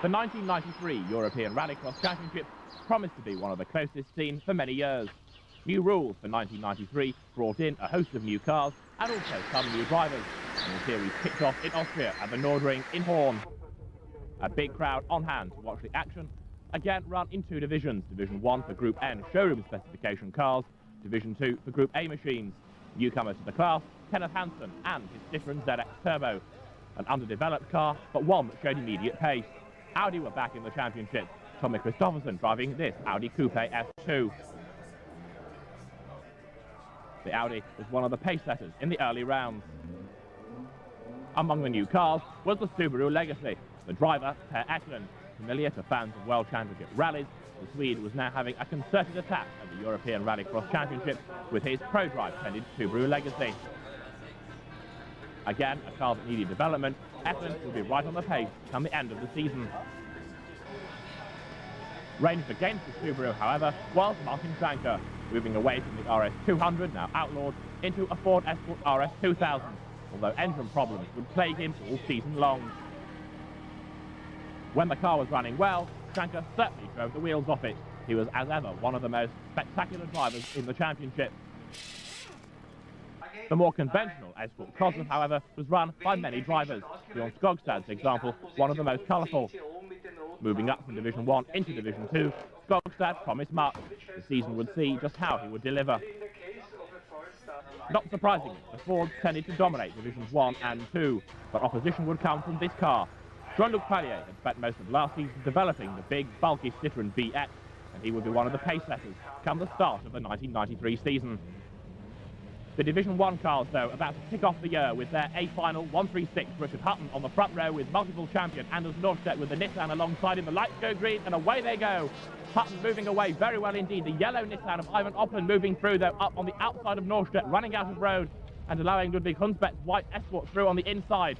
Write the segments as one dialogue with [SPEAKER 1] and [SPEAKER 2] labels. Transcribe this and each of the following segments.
[SPEAKER 1] The 1993 European Rallycross Championship promised to be one of the closest seen for many years. New rules for 1993 brought in a host of new cars and also some new drivers, and the series kicked off in Austria at the Nordring in Horn. A big crowd on hand to watch the action, again run in two divisions, Division 1 for Group N showroom specification cars, Division 2 for Group A machines. Newcomer to the class, Kenneth Hansen and his different ZX Turbo. An underdeveloped car, but one that showed immediate pace. Audi were back in the championship. Tommy Christopherson driving this Audi Coupe S2. The Audi was one of the pace setters in the early rounds. Among the new cars was the Subaru Legacy. The driver, Per Eklund, familiar to fans of World Championship rallies, the Swede was now having a concerted attack at the European Rallycross Championship with his pro-drive tended Subaru Legacy. Again, a car that needed development, Eklund will be right on the pace come the end of the season. Ranged against the Subaru, however, was Martin Schanche, moving away from the RS200, now outlawed, into a Ford Escort RS2000, although engine problems would plague him all season long. When the car was running well, Schanche certainly drove the wheels off it. He was, as ever, one of the most spectacular drivers in the championship. The more conventional Escort Cosworth, however, was run by many drivers. Bjorn Skogstad's example, one of the most colourful. Moving up from Division 1 into Division 2, Skogstad promised much. The season would see just how he would deliver. Not surprisingly, the Fords tended to dominate Divisions 1 and 2, but opposition would come from this car. Jean-Luc Pailler had spent most of last season developing the big, bulky Citroën VX, and he would be one of the pace setters come the start of the 1993 season. The Division 1 cars, though, about to kick off the year with their A-final 136 Richard Hutton on the front row with multiple champion Anders Norstedt with the Nissan alongside him. The lights go green and away they go. Hutton moving away very well indeed. The yellow Nissan of Eivind Opland moving through, though, up on the outside of Norstedt, running out of road and allowing Ludvigt Hunsbedt's white Escort through on the inside.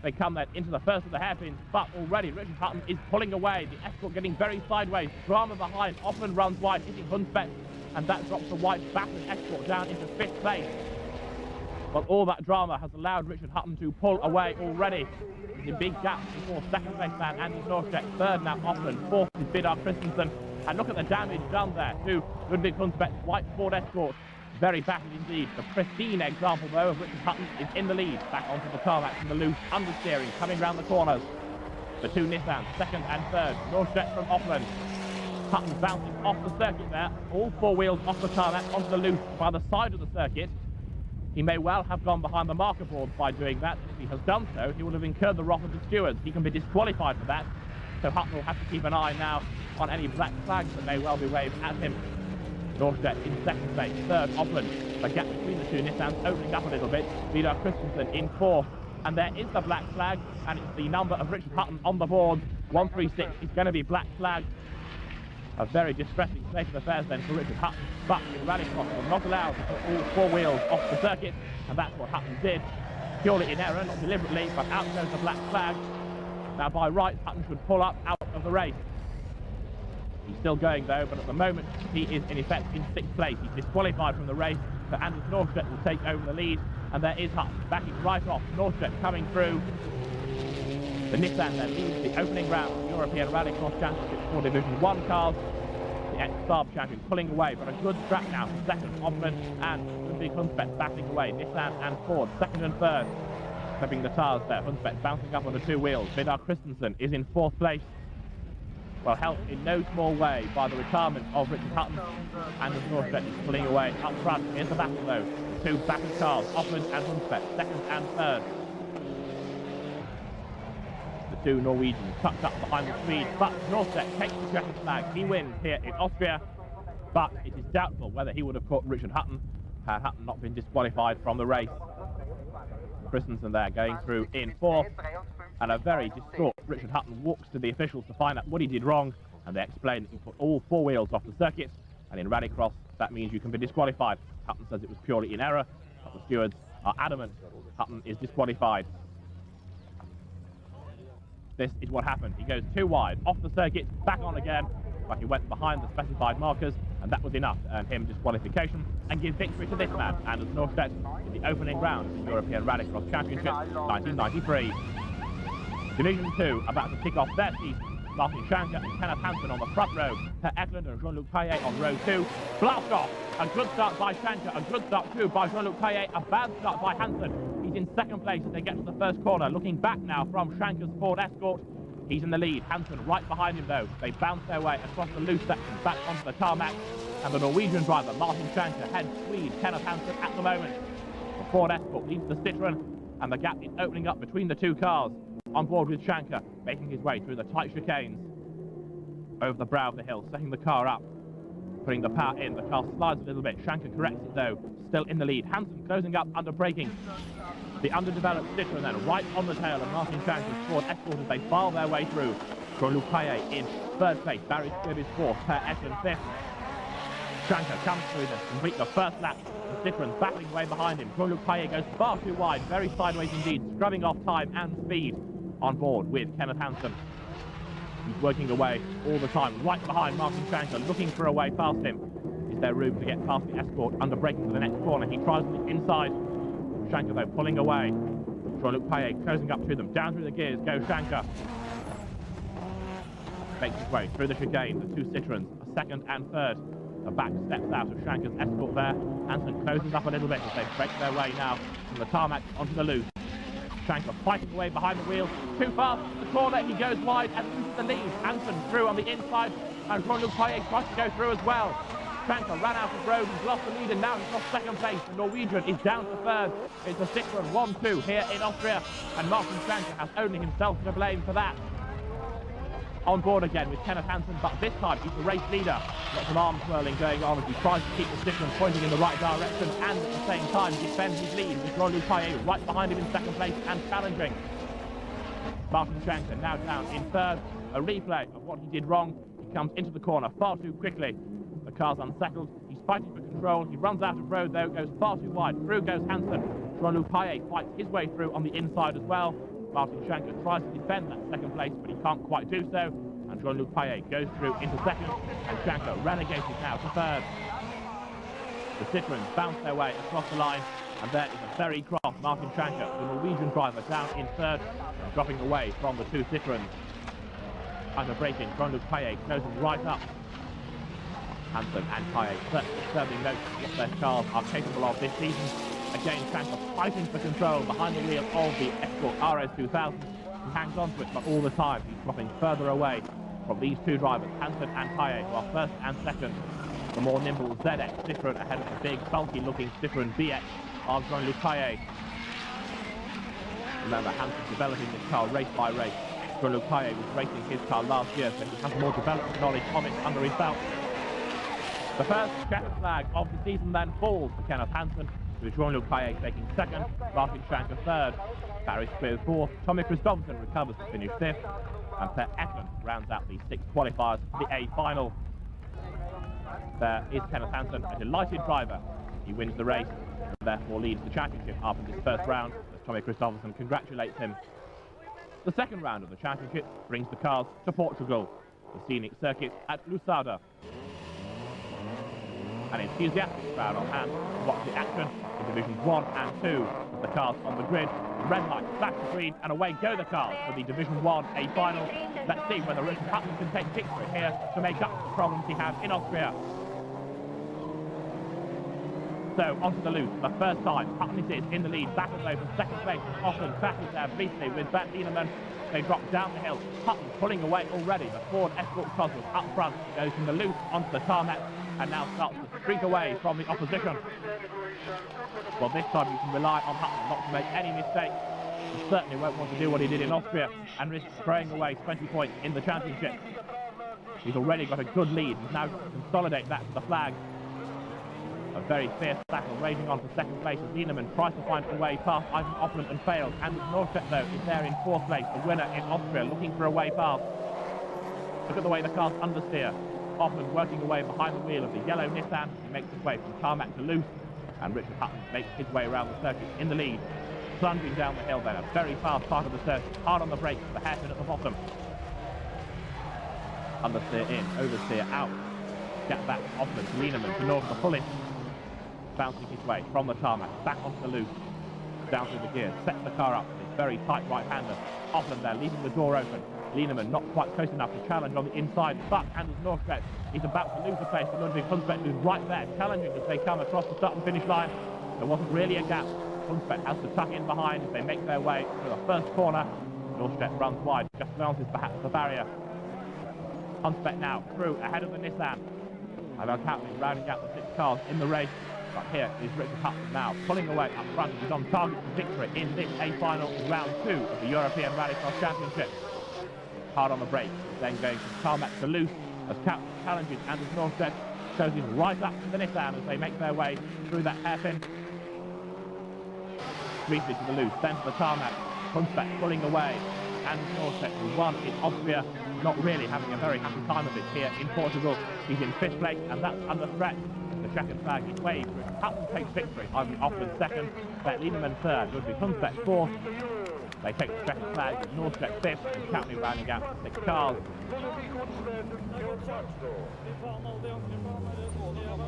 [SPEAKER 1] They come then into the first of the hairpins, but already Richard Hutton is pulling away. The Escort getting very sideways. Drama behind. Opland runs wide, hitting Hunsbedt, and that drops the white battered Escort down into 5th place. Well, all that drama has allowed Richard Hutton to pull away already. There's a big gap before second place man Anders Norstedt, third now Opland, fourth is Vidar Christensen. And look at the damage done there to Ludvigt Hunsbedt's white Ford Escort. Very battered indeed. The pristine example, though, of Richard Hutton is in the lead. Back onto the tarmac from the loose, understeering, coming round the corners. The two Nissans, second and third. Norstedt from Opland. Hutton bouncing off the circuit there. All four wheels off the tarmac onto the loose by the side of the circuit. He may well have gone behind the marker board by doing that. If he has done so, he will have incurred the wrath of the stewards. He can be disqualified for that. So Hutton will have to keep an eye now on any black flags that may well be waved at him. Norstedt in second place, third Opland. The gap between the two Nissans opening up a little bit. Vidar Christensen in fourth. And there is the black flag, and it's the number of Richard Hutton on the board. 136 is going to be black flag. A very distressing state of affairs then for Richard Hutton, but in Rallycross was not allowed to put all four wheels off the circuit, and that's what Hutton did. Purely in error, not deliberately, but out goes the black flag. Now by rights, Hutton should pull up out of the race. He's still going though, but at the moment he is in effect in 6th place. He's disqualified from the race, so Anders Norstedt will take over the lead, and there is Hutton backing right off. Norstedt coming through. The Nissan then leads the opening round of the European Rallycross Championship for Division 1 cars. The ex-Saab champion pulling away, but a good scrap now for second, Opland and Ludvigt Hunsbedt battling away. Nissan and Ford, second and third. Clipping the tyres there, Hunsbedt bouncing up on the two wheels. Vidar Christensen is in 4th place. Well, helped in no small way by the retirement of Richard Hutton. Anders Norstedt is pulling away up front. Here's the battle though. The two battered cars, Opland and Hunsbedt, second and third. The two Norwegians tucked up behind the Swede, but Norstedt takes the checkered flag. He wins here in Austria, but it is doubtful whether he would have caught Richard Hutton had Hutton not been disqualified from the race. Christensen there going through in 4th, and a very distraught Richard Hutton walks to the officials to find out what he did wrong, and they explain that he put all four wheels off the circuit, and in Rallycross that means you can be disqualified. Hutton says it was purely in error, but the stewards are adamant Hutton is disqualified. This is what happened. He goes too wide, off the circuit, back on again, but he went behind the specified markers, and that was enough to earn him disqualification and give victory to this man, Anders Norstedt, in the opening round of the European Rallycross Championship 1993. Division 2 about to kick off their season Martin Schanche and Kenneth Hansen on the front row. Per Opland and Jean-Luc Pailler on row 2. Blast off! A good start by Schanche, a good start too by Jean-Luc Pailler, a bad start by Hansen. He's in second place as they get to the first corner. Looking back now from Schanche's Ford Escort. He's in the lead. Hansen right behind him though. They bounce their way across the loose section back onto the tarmac. And the Norwegian driver, Martin Schanche, heads Swede Kenneth Hansen at the moment. The Ford Escort leads the Citroën, and the gap is opening up between the two cars. On board with Schanche, making his way through the tight chicanes. Over the brow of the hill, setting the car up. Putting the power in, the car slides a little bit. Schanche corrects it though, still in the lead. Hansen closing up under braking. The underdeveloped Citroën then right on the tail of Martin Schanche's Ford Escort as they file their way through. Jean-Luc Pailler in third place, Barry Squibb is fourth, Per Opland fifth. Schanche comes through to complete the first lap. The Citroën battling away behind him. Jean-Luc Pailler goes far too wide, very sideways indeed, scrubbing off time and speed. On board with Kenneth Hansen. He's working away all the time, right behind Martin Schanche, looking for a way past him. Is there room to get past the Escort under braking for the next corner? He tries on the inside. Schanche though pulling away. Jean-Luc Pailler closing up to them. Down through the gears goes Schanche. Makes his way through the chicane, the two Citroëns, a second and third. The back steps out of Schanche's Escort there. Hansen closes up a little bit as they break their way now from the tarmac onto the loose. Schanche fighting away behind the wheel. Too fast. The corner. He goes wide and loses the lead. Hansen through on the inside. And Jean-Luc Pailler tries to go through as well. Schanche ran out of road. He's lost the lead and now he's lost second place. The Norwegian is down to third. It's a Citroën 1-2 here in Austria. And Martin Schanche has only himself to blame for that. On board again with Kenneth Hansen, but this time he's the race leader. Lots of arm swirling going on as he tries to keep the Citroën pointing in the right direction and at the same time defend his lead with Jean-Luc Pailler right behind him in second place and challenging. Martin Schanche now down in third. A replay of what he did wrong. He comes into the corner far too quickly. The car's unsettled. He's fighting for control. He runs out of road though, goes far too wide. Through goes Hansen. Jean-Luc Pailler fights his way through on the inside as well. Martin Schanche tries to defend that second place, but he can't quite do so. And Jean-Luc Pailler goes through into second, and Schanche relegated now to third. The Citroëns bounce their way across the line, and there is a very cross Martin Schanche, the Norwegian driver, down in third, and dropping away from the two Citroëns. Under braking, Jean-Luc Pailler closing right up. Hansen and Pailler certainly serving notes of what their cars are capable of this season. Again, Schanche fighting for control behind the wheel of the Escort RS2000. He hangs on to it, but all the time he's dropping further away from these two drivers, Hansen and Pailler, who are first and second. The more nimble ZX Citroën ahead of the big, bulky-looking Citroën BX of Jean-Luc Pailler. Remember, Hansen's developing this car race by race. Jean-Luc Pailler was racing his car last year, so he has more development knowledge of it under his belt. The first checkered flag of the season then falls to Kenneth Hansen, with Jean-Luc Pailler taking second, Martin Schanche third, Barry Squibb fourth, Tommy Christensen recovers to finish fifth, and Per Opland rounds out the six qualifiers for the A final. There is Kenneth Hansen, a delighted driver. He wins the race and therefore leads the championship after this first round, as Tommy Christensen congratulates him. The second round of the championship brings the cars to Portugal, the scenic circuit at Lusada. An enthusiastic crowd on hand to watch the action in Divisions 1 and 2. The cars on the grid, the red light flash the green, and away go the cars for the Division 1 A final. Let's see whether Richard Hutton can take victory here to make up for the problems he had in Austria. So, onto the loose, for the first time, Hutton is in the lead, back away from second place, Opland battles there briefly with Bert Lienemann. They drop down the hill, Hutton pulling away already. The Ford Escort Cosworth up front goes from the loose onto the tarmac and now starts to streak away from the opposition. Well, this time you can rely on Hutton not to make any mistakes. He certainly won't want to do what he did in Austria and risk throwing away 20 points in the championship. He's already got a good lead. He's now got to consolidate that to the flag. A very fierce battle raging on for second place as Lienemann tries to find a way past Eivind Opland and fails. And Norstedt, though, is there in fourth place, the winner in Austria, looking for a way past. Look at the way the cars understeer. Opland working away behind the wheel of the yellow Nissan. He makes his way from tarmac to loose. And Richard Hutton makes his way around the circuit in the lead. Plunging down the hill then, a very fast part of the circuit. Hard on the brakes, the hairpin at the bottom. Understeer in, oversteer out. Get back to Opland, to Lienemann, to North, to Pullin. Bouncing his way from the tarmac, back onto the loose, down through the gears, sets the car up with his very tight right-hander. Opland there, leaving the door open. Lienemann not quite close enough to challenge on the inside, but Anders Norstedt is about to lose the place to Ludvigt. Hunsbedt, who's right there, challenging as they come across the start and finish line. There wasn't really a gap. Hunsbedt has to tuck in behind as they make their way to the first corner. Norstedt runs wide, just bounces perhaps the barrier. Hunsbedt now through ahead of the Nissan. Eivind rounding out the 6 cars in the race. But here is Richard Hutton now pulling away up front. He's on target for victory in this A-final round 2 of the European Rallycross Championship. Hard on the brakes, then going from tarmac to loose as Captain challenges Anders Norstedt, shows him right up to the Nissan as they make their way through that hairpin. Briefly to the loose, then to the tarmac. Hunsbedt pulling away. Anders Norstedt, who won in Austria, not really having a very happy time of it here in Portugal. He's in 5th place, and that's under threat. The checkered flag is waved. Hutton takes victory. Eivind Opland 2nd, Lienemann 3rd, Ludvig Hunsbedt 4th. They take the checkered flag with Norstedt 5th, and Champney rounding out the 6 cars.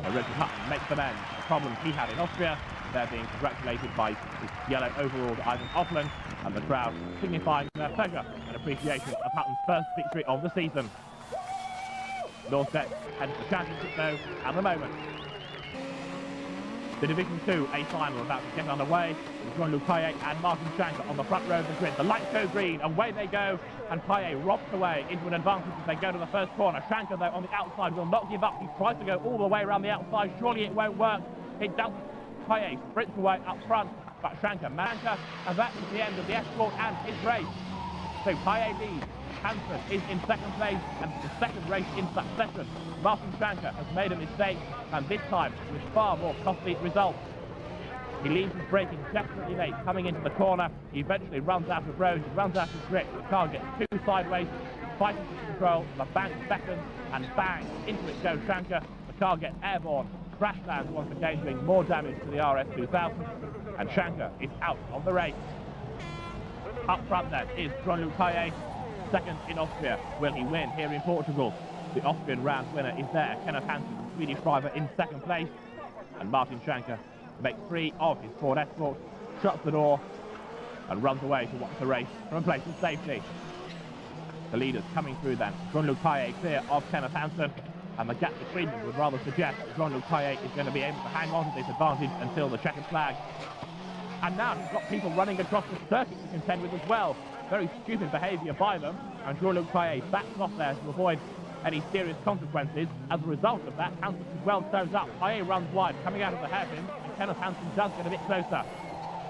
[SPEAKER 1] Richard Hutton makes amends for the problems he had in Austria. They're being congratulated by his yellow overall Eivind Opland, and the crowd signifying their pleasure and appreciation of Hutton's first victory of the season. Norstedt heads the championship though at the moment. The Division 2 A-final about to get underway. Jean-Luc Pailler and Martin Schanche on the front row of the grid. The lights go green, away they go, and Pailler romps away into an advantage as they go to the first corner. Schanche though on the outside will not give up. He tries to go all the way around the outside. Surely it won't work. It doesn't. Pailler sprints away up front, but Schanche managed, and that is the end of the escort and his race. So Pailler leads. Hansen is in 2nd place, and the 2nd race in succession. Martin Schanche has made a mistake, and this time with far more costly results. He leaves his braking desperately late, coming into the corner. He eventually runs out of road, he runs out of grip. The car gets 2 sideways, fighting for control. The bank beckons, and bang, into it goes Schanche. The car gets airborne, crash lands once again, doing more damage to the RS2000, and Schanche is out of the race. Up front then is Jean-Luc Pailler, 2nd in Austria. Will he win here in Portugal? The Austrian round winner is there. Kenneth Hansen, the Swedish driver, in 2nd place. And Martin Schanche makes 3 of his Ford Escort, shuts the door, and runs away to watch the race from a place of safety. The leaders coming through then. Jean-Luc Pailler clear of Kenneth Hansen, and the gap between them would rather suggest that Jean-Luc Pailler is going to be able to hang on to this advantage until the checkered flag. And now he's got people running across the circuit to contend with as well. Very stupid behaviour by them, and Jean-Luc Pailler backs off there to avoid any serious consequences. As a result of that, Hansen is well closed up. Pailler runs wide, coming out of the hairpin, and Kenneth Hansen does get a bit closer.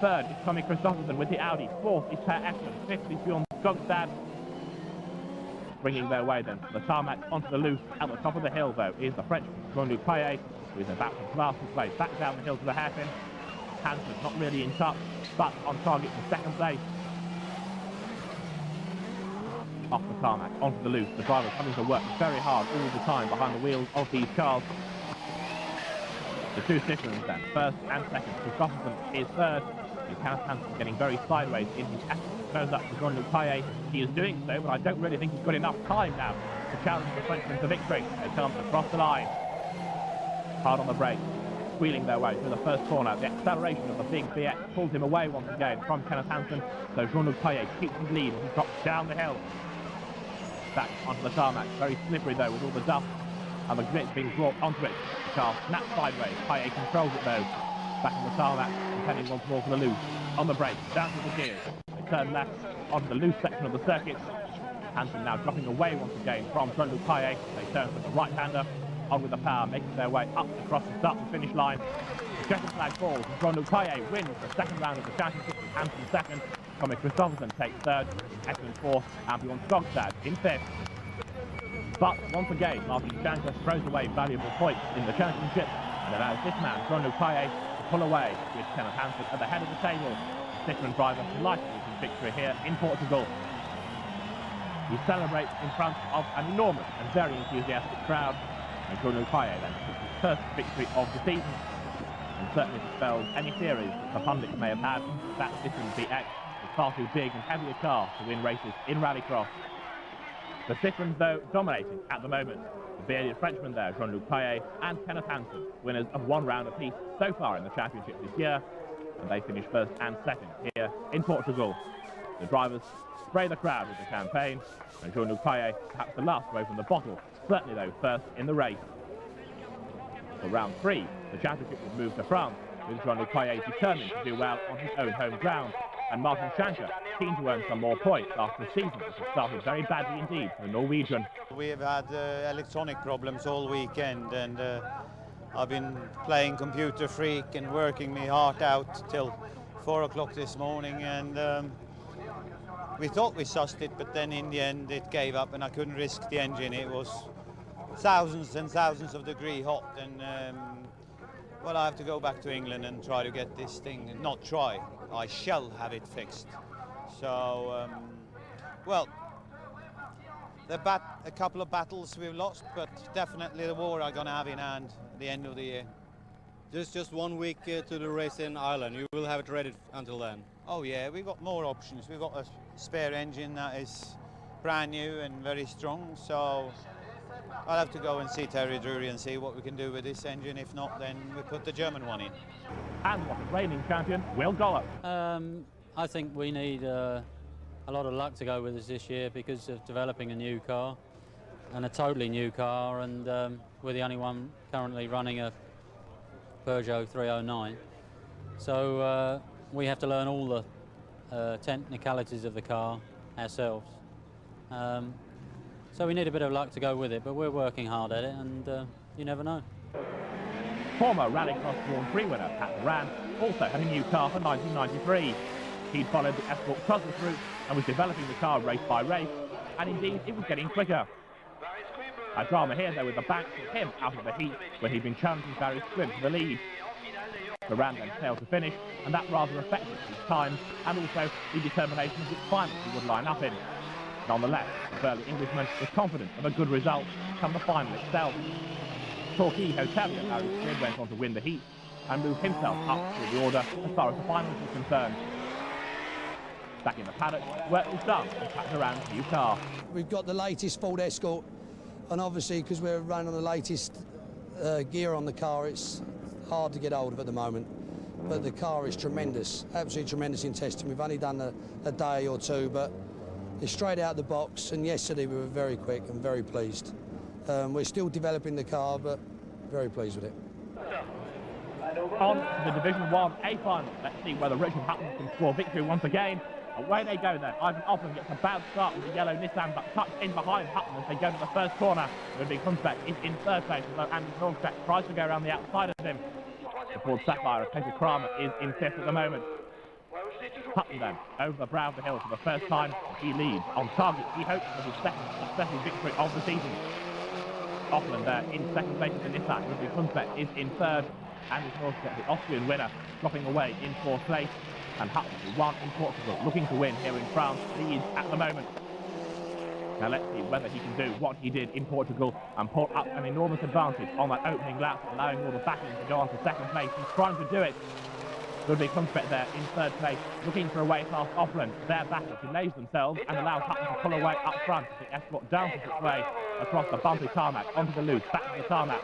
[SPEAKER 1] 3rd is Tommy Christophersen with the Audi. 4th is Per Eklund. 5th is Bjorn Skogstad. Bringing their way then to the tarmac onto the loose. At the top of the hill, though, is the Frenchman Jean-Luc Pailler, who is about to blast his way back down the hill to the hairpin. Hansen not really in touch, but on target for 2nd place. Off the tarmac, onto the loose. The driver coming to work very hard all the time behind the wheels of these cars. The 2 citizens then, 1st and 2nd. Christophersen is 3rd. Kenneth Hansen getting very sideways in his effort to close up to Jean-Luc Pailler. He is doing so, but I don't really think he's got enough time now to challenge the Frenchman to victory. They come across the line. Hard on the brakes, squealing their way through the first corner. The acceleration of the big BX pulls him away once again from Kenneth Hansen. So Jean-Luc Pailler keeps his lead as he drops down the hill. Back onto the tarmac, very slippery though with all the dust and the grit being brought onto it. The car snaps sideways. Pailler controls it though. Back on the tarmac, heading once more for the loose. On the brakes, down to the gears. They turn left onto the loose section of the circuit. Hansen now dropping away once again from Jean-Luc Pailler. They turn with the right-hander, on with the power, making their way up across the start and finish line. The checkered flag falls, and Jean-Luc Pailler wins the 2nd round of the championship with Hansen 2nd. Tommy Christophersen takes 3rd, Eklund 4th, and Bjorn Skogstad in 5th. But once again, Martin Schanche throws away valuable points in the championship, and allows this man, Jean-Luc Pailler, to pull away with Kenneth Hansen at the head of the table. The Citroen driver delighted with his victory here in Portugal. He celebrates in front of an enormous and very enthusiastic crowd, and Jean-Luc Pailler then took his 1st victory of the season, and certainly dispels any theories that the pundits may have had that Citroen BX is far too big and heavy a car to win races in rallycross. The Citroens, though, dominating at the moment. The bearded Frenchman there, Jean-Luc Pailler, and Kenneth Hansen, winners of 1 round apiece so far in the championship this year, and they finished 1st and 2nd here in Portugal. The drivers spray the crowd with the campaign, and Jean-Luc Pailler, perhaps the last away from the bottle, certainly though first in the race. For round 3, the championship will move to France, with Jean-Luc Pailler determined to do well on his own home ground, and Martin Schanche keen to earn some more points after a season which has started very badly indeed for the Norwegian.
[SPEAKER 2] We have had electronic problems all weekend, and I've been playing computer freak and working me heart out till 4 o'clock this morning, and we thought we sussed it, but then in the end it gave up and I couldn't risk the engine. It was thousands and thousands of degrees hot, and well, I have to go back to England and try to get this thing, not try, I shall have it fixed. So, well, a couple of battles we've lost, but definitely the war I'm going to have in hand at the end of the year.
[SPEAKER 3] There's just 1 week to the race in Ireland. You will have it ready until then?
[SPEAKER 2] Oh yeah, we've got more options. We've got a spare engine that is brand new and very strong, so I'll have to go and see Terry Drury and see what we can do with this engine. If not, then we put the German one in.
[SPEAKER 1] And what a reigning champion, Will Gollop.
[SPEAKER 4] I think we need a lot of luck to go with us this year because of developing a new car, and a totally new car, and we're the only one currently running a Peugeot 309. So we have to learn all the technicalities of the car ourselves. So we need a bit of luck to go with it, but we're working hard at it, and you never know.
[SPEAKER 1] Former Rallycross Grand Prix winner Pat Moran also had a new car for 1993. He'd followed the Escort Crossers route and was developing the car race by race, and indeed it was getting quicker. A drama here though with the bank took him out of the heat where he'd been challenging Barry Squibb for the lead. Moran then failed to finish, and that rather affected his times and also the determination of which finals he would line up in. Nonetheless, the burly Englishman was confident of a good result come the final itself. Torquay hotelier Barry Squibb went on to win the heat and moved himself up through the order as far as the finals were concerned. Back in the paddock, work was done on Pat Moran's new car.
[SPEAKER 5] We've got the latest Ford Escort, and obviously because we're running on the latest gear on the car, it's hard to get hold of at the moment. But the car is tremendous, absolutely tremendous in testing. We've only done a day or two, but it's straight out the box, and yesterday we were very quick and very pleased. We're still developing the car, but very pleased with it.
[SPEAKER 1] On to the Division 1A final. Let's see whether Richard Hutton can score victory once again. Away they go then. Eivind Opland gets a bad start with the yellow Nissan, but tucked in behind Hutton as they go to the first corner. Ludvigt Hunsbedt is in third place, although Norstedt tries to go around the outside of him. The Ford Sapphire of Peter Kramer is in fifth at the moment. Hutton then, over the brow of the hill for the first time. He leads on target. He hopes for his second successive victory of the season. Opland there in second place with the Nissan. Ludvigt Hunsbedt is in third. And is Norstedt, the Austrian winner, dropping away in fourth place. And Hutton, who won in Portugal, looking to win here in France, leads at the moment. Now let's see whether he can do what he did in Portugal and pull up an enormous advantage on that opening lap, allowing all the backing to go on to second place. He's trying to do it. Ludvigt Hunsbedt there in third place, looking for a way past Opland. Their battle delays themselves and allows Hutton to pull away up front as the Escort dances its way across the bumpy tarmac, onto the loose, back to the tarmac.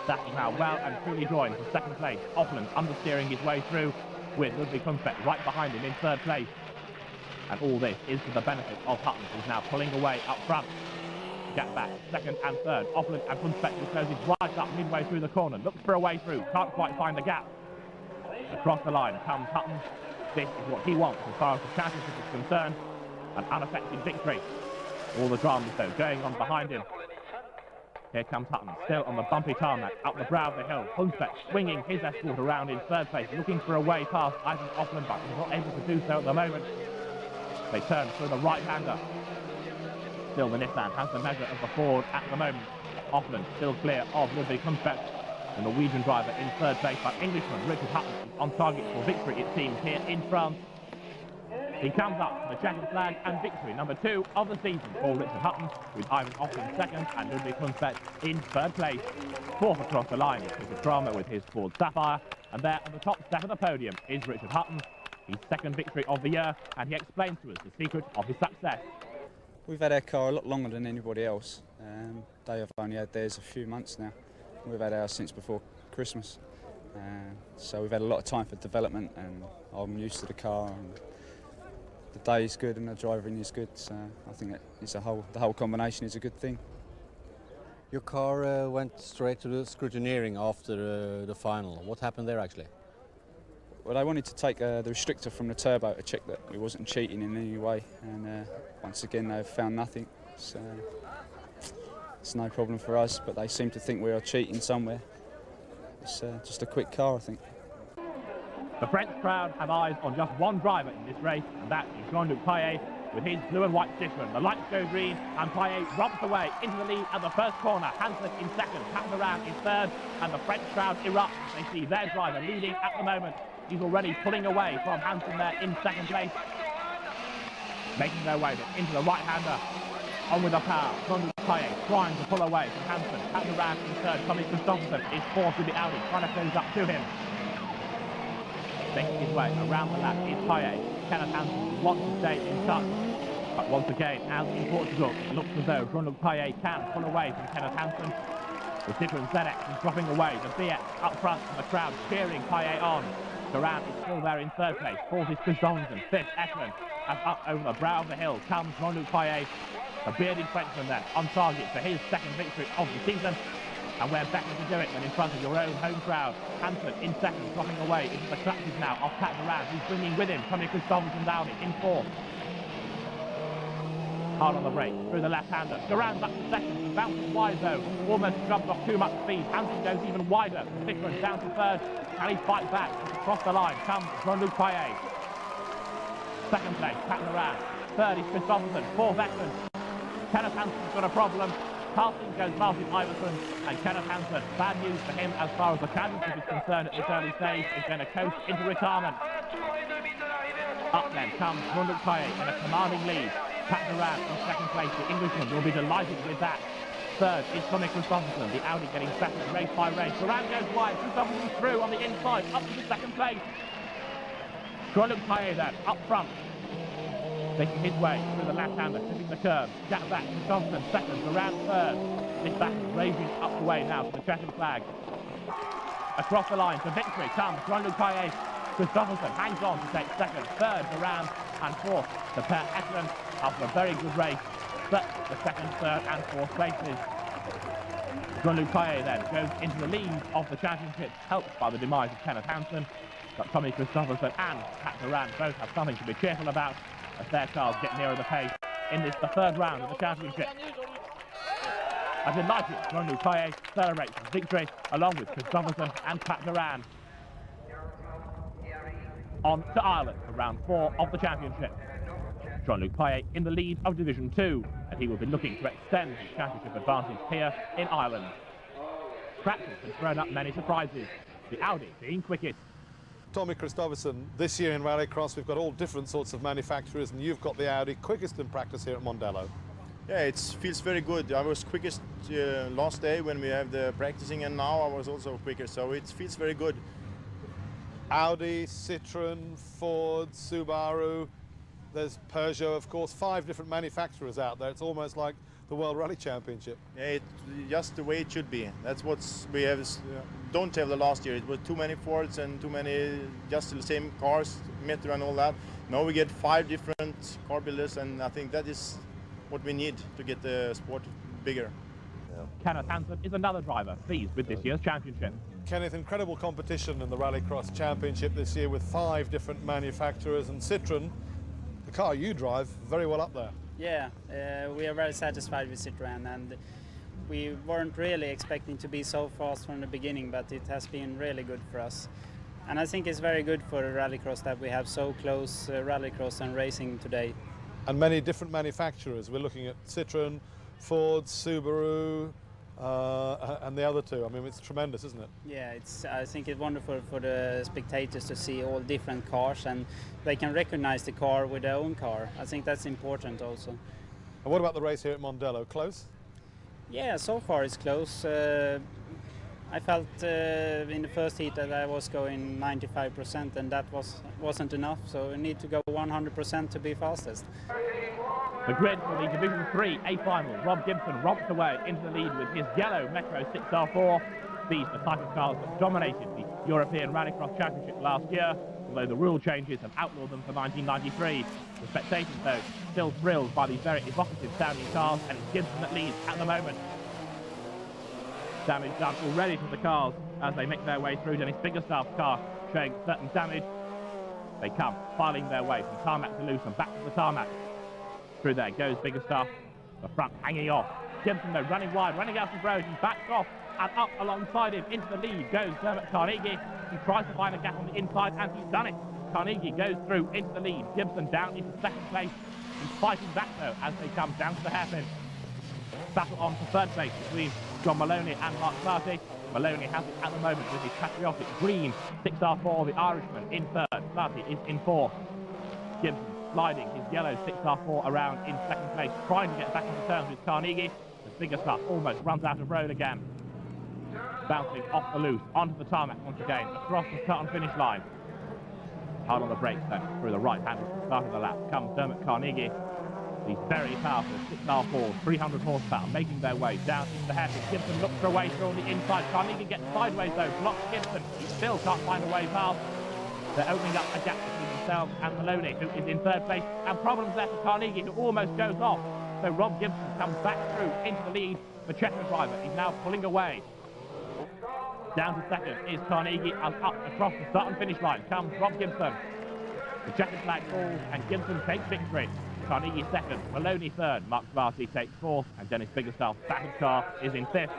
[SPEAKER 1] That is now well and truly joined for second place. Opland understeering his way through, with Ludvigt Hunsbedt right behind him in third place. And all this is to the benefit of Hutton, who's now pulling away up front. Gap back, second and third. Opland and Hunsbedt, who closes right up midway through the corner, looks for a way through, can't quite find the gap. Across the line comes Hutton. This is what he wants as far as the championship is concerned. An unaffected victory. All the dramas though going on behind him. Here comes Hutton, still on the bumpy tarmac, up the brow of the hill. Hunsbedt swinging his Escort around in third place, looking for a way past Eivind Opland, but he's not able to do so at the moment. They turn through the right-hander. Still the Nissan has the measure of the Ford at the moment. Opland still clear of Ludvigt Hunsbedt, the Norwegian driver in third place, but Englishman Richard Hutton is on target for victory, it seems, here in France. He comes up to the checkered flag and victory number 2 of the season for Richard Hutton, with Eivind Opland second and Ludvigt Hunsbedt in third place. Fourth across the line is Peter Kramer with his Ford Sapphire, and there on the top step of the podium is Richard Hutton, his second victory of the year, and he explains to us the secret of his success.
[SPEAKER 6] We've had our car a lot longer than anybody else. They have only had theirs a few months now. We've had ours since before Christmas. So we've had a lot of time for development, and I'm used to the car. And the day is good and the driving is good. So I think the whole combination is a good thing.
[SPEAKER 3] Your car went straight to the scrutineering after the final. What happened there actually?
[SPEAKER 6] Well, they wanted to take the restrictor from the turbo to check that it wasn't cheating in any way, and once again they've found nothing. So it's no problem for us, but they seem to think we are cheating somewhere. It's just a quick car, I think.
[SPEAKER 1] The French crowd have eyes on just one driver in this race, and that is Jean-Luc Pailler with his blue and white Citroën. The lights go green, and Pailler romps away into the lead at the first corner. Hansen in second, Patnaran in third, and the French crowd erupts. They see their driver leading at the moment. He's already pulling away from Hansen there in second place. Making their way into the right-hander. On with the power, Jean-Luc Pailler trying to pull away from Hansen. Patnaran in third, Tommy Christensen is fourth with the Audi, trying to close up to him. Making his way around the lap is Pailler. Kenneth Hansen wants to stay in touch. But once again, as in Portugal, it looks as though Jean-Luc Pailler can pull away from Kenneth Hansen. The Citroën ZX is dropping away, the BX up front, and the crowd cheering Pailler on. Duran is still there in third place, fourth is Christensen, fifth Ekman, and up over the brow of the hill comes Jean-Luc Pailler, the bearded Frenchman there, on target for his second victory of the season. And where better to do it than in front of your own home crowd. Hansen in second, dropping away into the clutches now off Pat Duran, who's bringing with him Tommy Christensen's Audi in fourth. Hard on the brake, through the left-hander. Duran's up to second, he bounces wide though, almost shoves off too much speed. Hansen goes even wider, Citroën down to third, and he fights back. Across the line comes Jean-Luc Pailler. Second place, Pat Duran. Third is Christensen, fourth Ekman. Kenneth Hansen's got a problem. Passing goes Martin Eivind, and Kenneth Hansen, bad news for him as far as the championship is concerned at this early stage, is going to coast into retirement. Up then comes Jean-Luc Pailler in a commanding lead. Pat Duran in second place, the Englishman will be delighted with that. Third is Tommy Christensen, the Audi getting better race by race. Duran goes wide, Christensen through on the inside, up to the second place. Jean-Luc Pailler then, up front. Making his way through the left-hander, tipping the curve. Jack back, Christensen second, Duran third. This battle raging up the way now to the checkered flag. Across the line to victory comes Jean-Luc Pailler. Christensen hangs on to take second, third Duran, and fourth the pair Ekman after a very good race. But the second, third and fourth places. Jean-Luc Pailler then goes into the lead of the championship, helped by the demise of Kenneth Hansen. But Tommy Christensen and Pat Duran both have something to be cheerful about as their cars get nearer the pace in this, the third round of the championship. A delighted Jean-Luc Pailler celebrates his victory along with Christensen and Pat Duran. On to Ireland for round 4 of the championship. Jean-Luc Pailler in the lead of Division 2, and he will be looking to extend his championship advantage here in Ireland. Practice has thrown up many surprises, the Audi being quickest.
[SPEAKER 7] Tommy Christensen, this year in Rallycross we've got all different sorts of manufacturers, and you've got the Audi quickest in practice here at Mondello.
[SPEAKER 8] Yeah, it feels very good. I was quickest last day when we have the practicing, and now I was also quicker, so it feels very good.
[SPEAKER 7] Audi, Citroën, Ford, Subaru, there's Peugeot, of course, 5 different manufacturers out there. It's almost like the World Rally Championship.
[SPEAKER 8] Yeah, it's just the way it should be. That's what we have. Don't have the last year. It was too many Fords and too many just the same cars, Metro and all that. Now we get 5 different car builders, and I think that is what we need to get the sport bigger.
[SPEAKER 7] Yeah.
[SPEAKER 1] Kenneth Hansen is another driver pleased with this year's championship.
[SPEAKER 7] Kenneth, incredible competition in the Rallycross Championship this year with 5 different manufacturers, and Citroën, the car you drive, very well up there.
[SPEAKER 9] Yeah, we are very satisfied with Citroën, and we weren't really expecting to be so fast from the beginning, but it has been really good for us. And I think it's very good for Rallycross that we have so close Rallycross and racing today.
[SPEAKER 7] And many different manufacturers. We're looking at Citroën, Ford, Subaru, and the other 2. I mean, it's tremendous, isn't it?
[SPEAKER 9] Yeah, I think it's wonderful for the spectators to see all different cars, and they can recognize the car with their own car. I think that's important also.
[SPEAKER 7] And what about the race here at Mondello? Close?
[SPEAKER 9] Yeah, so far it's close. I felt in the first heat that I was going 95%, and that wasn't enough, so I need to go 100% to be fastest.
[SPEAKER 1] The grid for the Division 3 A final. Rob Gibson romps away into the lead with his yellow Metro 6R4. These are the type of cars that dominated the European Rallycross Championship last year, although the rule changes have outlawed them for 1993. The spectators, though, still thrilled by these very evocative sounding cars, and it's Gibson that leads at the moment. Damage done already to the cars as they make their way through. Dennis Biggerstaff's car showing certain damage. They come filing their way from tarmac to loose and back to the tarmac. Through there goes Biggerstaff, the front hanging off. Gibson, though, running wide, running out of road, he backs off, and up alongside him into the lead goes Dermot Carnegie. He tries to find a gap on the inside, and he's done it. Carnegie goes through into the lead. Gibson down into second place. He's fighting back, though, as they come down to the hairpin. Battle on for third place between John Maloney and Mark Flaherty. Maloney has it at the moment with his patriotic green 6R4, the Irishman, in third. Flaherty is in fourth. Gibson sliding his yellow 6R4 around in second place, trying to get back into terms with Carnegie. The Biggerstaff almost runs out of road again. Bouncing off the loose, onto the tarmac once again, across the start and finish line. Hard on the brakes then, through the right hand at the start of the lap comes Dermot Carnegie. These very powerful 6R4s, 300 horsepower, making their way down into the hairpin. Gibson looks for a way through on the inside. Carnegie gets sideways though, blocks Gibson. He still can't find a way past. They're opening up a gap between themselves and Maloney, who is in third place, and problems there for Carnegie, who almost goes off. So Rob Gibson comes back through into the lead. The Czech driver is now pulling away. Down to second is Carnegie, and up across the start and finish line comes Rob Gibson. The checkered flag falls and Gibson takes victory. Carnegie second, Maloney third, Mark Flaherty takes fourth, and Dennis Biggerstaff's battered car is in fifth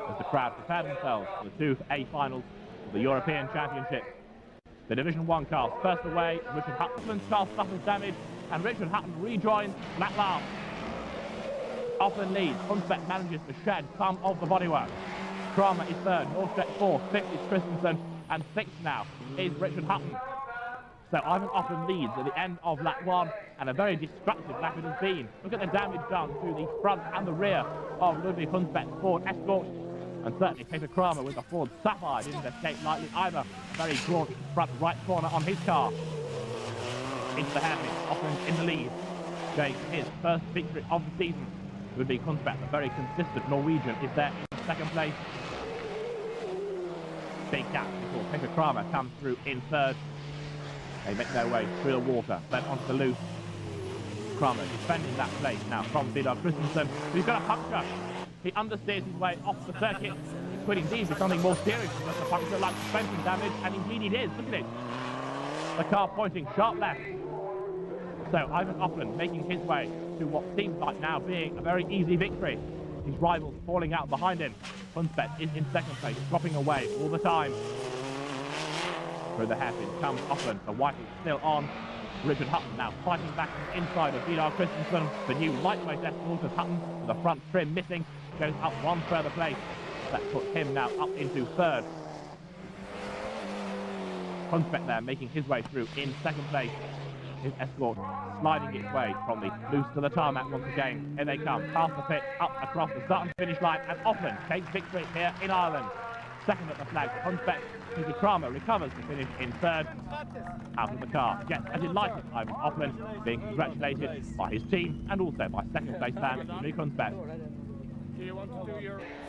[SPEAKER 1] as the crowd prepare themselves for the 2A finals of the European Championship. The Division 1 cars first away. Richard Hutton's car suffers damage, and Richard Hutton rejoins at last. Opland leads. Hunsbedt manages to shed some of the bodywork. Kramer is third, Norstedt fourth, fifth is Christensen, and sixth now is Richard Hutton. So Eivind Opland leads at the end of lap 1, and a very destructive lap it has been. Look at the damage done to the front and the rear of Ludvigt Hunsbedt's Ford Escort, and certainly Peter Kramer with the Ford Sapphire didn't escape lightly either. A very broad front right corner on his car. Into the hairpin, Opland in the lead, going his first victory of the season. Ludvigt Hunsbedt, the very consistent Norwegian, is there in second place. Big gap before Peter Kramer comes through in third. They make their way through the water, then onto the loose. Kramer defending that place now from Vidar Christensen, who's got a puncture. He understeers his way off the circuit. It could indeed be something more serious than just a puncture, like suspension damage, and indeed it is. Look at it. The car pointing sharp left. So Eivind Opland making his way to what seems like now being a very easy victory. His rivals falling out behind him. Hunsbedt is in second place, dropping away all the time. Through the hairpin comes Opland, the white is still on. Richard Hutton now fighting back inside of Vidar Christensen. The new lightweight Escort of Hutton, with the front trim missing, goes up one further place. That puts him now up into third. Hunsbedt there making his way through in second place. His Escort sliding its way from the loose to the tarmac once again. Here they come, past the pit, up across the start and finish line, and Opland takes victory here in Ireland. Second at the flag, Hunsbedt. Peter Kramer recovers to finish in third. Out of the car, gets a delighted Eivind Opland, being congratulated by his team and also by second place fan Ludvigt Hunsbedt.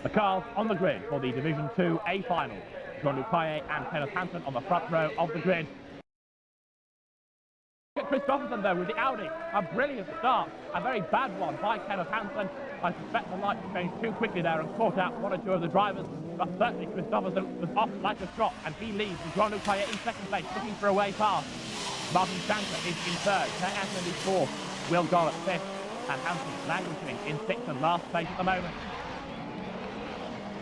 [SPEAKER 1] The cars on the grid for the Division 2A final. Jean-Luc Pailler and Kenneth Hansen on the front row of the grid. Christopherson though with the Audi, a brilliant start, a very bad one by Kenneth Hansen. I suspect the lights changed too quickly there and caught out one or two of the drivers, but certainly Christopherson was off like a shot, and he leads with Jean-Luc Pailler in second place, looking for a way past. Martin Schanche is in third, Kenneth Hansen is fourth, Will Goll at fifth, and Hansen languishing in sixth and last place at the moment.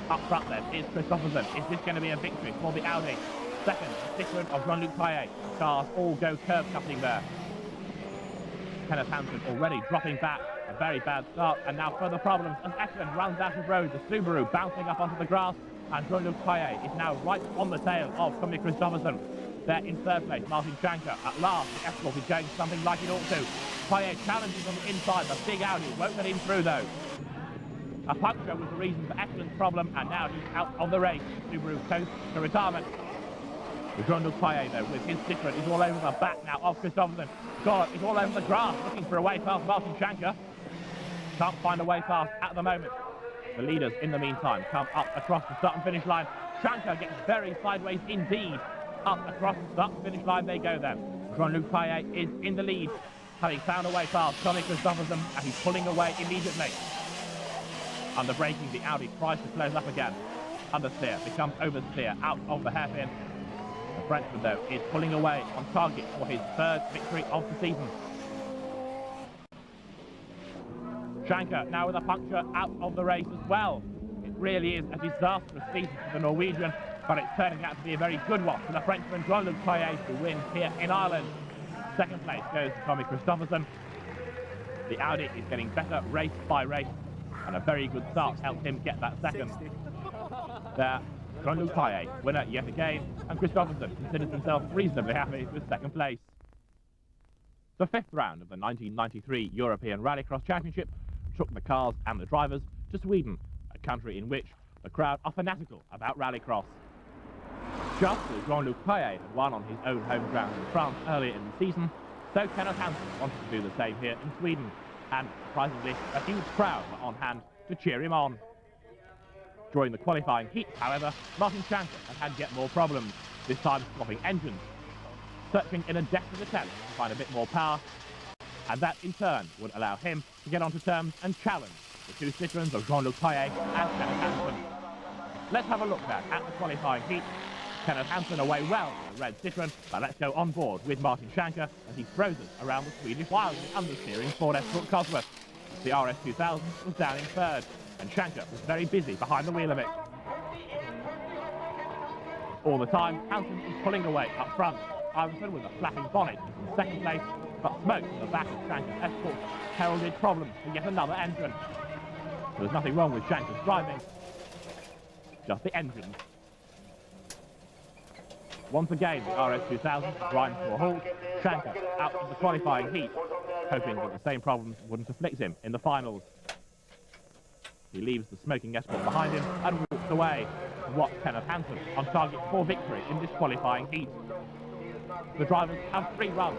[SPEAKER 1] Up front then is Christopherson. Is this going to be a victory for the Audi? Second, the Citroën of Jean-Luc Pailler. Cars all go curb cutting there. Kenneth Hansen already dropping back. A very bad start, and now further problems as Opland runs out of road. The Subaru bouncing up onto the grass, and Jean-Luc Pailler is now right on the tail of Tommy Christopherson. There in third place, Martin Schanche. At last, the Escort is going something like it ought to. Pailler challenges on the inside. The big Audi won't let him through though. A puncture was the reason for Opland's problem, and now he's out of the race. Subaru coast to retirement. Jean-Luc Pailler, though, with his Citroën, is all over the back now of Christopherson. God, he's all over the grass, looking for a way past Martin Schanche. Can't find a way past at the moment. The leaders, in the meantime, come up across the start and finish line. Schanche gets very sideways indeed. Up across the start-finish line they go then. Jean-Luc Pailler is in the lead, having found a way past Tommy Christopherson, and he's pulling away immediately. Under braking, the Audi tries to close up again. Understeer becomes oversteer out of the hairpin. The Frenchman, though, is pulling away on target for his third victory of the season. Schanche now with a puncture out of the race as well. It really is a disastrous season for the Norwegian, but it's turning out to be a very good one for the Frenchman Jean-Luc Pailler, who wins here in Ireland. Second place goes to Tommy Christopherson. The Audi is getting better race by race, and a very good start helped him get that second. There, Jean-Luc Pailler, winner yet again, and Christopherson considers himself reasonably happy with second place. The fifth round of the 1993 European Rallycross Championship took the cars and the drivers to Sweden, a country in which the crowd are fanatical about rallycross. Just as Jean-Luc Pailler had won on his own home ground in France earlier in the season, so Kenneth Hansen wanted to do the same here in Sweden, and surprisingly, a huge crowd were on hand to cheer him on. During the qualifying heat, however, Martin Schanche had yet more problems, this time swapping engines, searching in a desperate attempt to find a bit more power, and that in turn would allow him to get onto terms and challenge the two Citroëns of Jean-Luc Pailler and Kenneth Hansen. Let's have a look then at the qualifying heat. Kenneth Hansen away well in the red Citroën, but let's go on board with Martin Schanche as he throws us around the Swedish wildly understeering Ford Escort Cosworth. The RS2000 was down in third, and Schanche was very busy behind the wheel of it. All the time, Hansen was pulling away up front. Eivind with a flapping bonnet in second place, but smoke from the back of Schanche's Escort heralded problems for yet another engine. There was nothing wrong with Schanche's driving, just the engines. Once again, the RS2000 grinds to a halt. Schanche out of the qualifying heat, hoping that the same problems wouldn't afflict him in the finals. He leaves the smoking Escort behind him and walks away to watch Kenneth Hansen on target for victory in this qualifying heat. The drivers have 3 runs.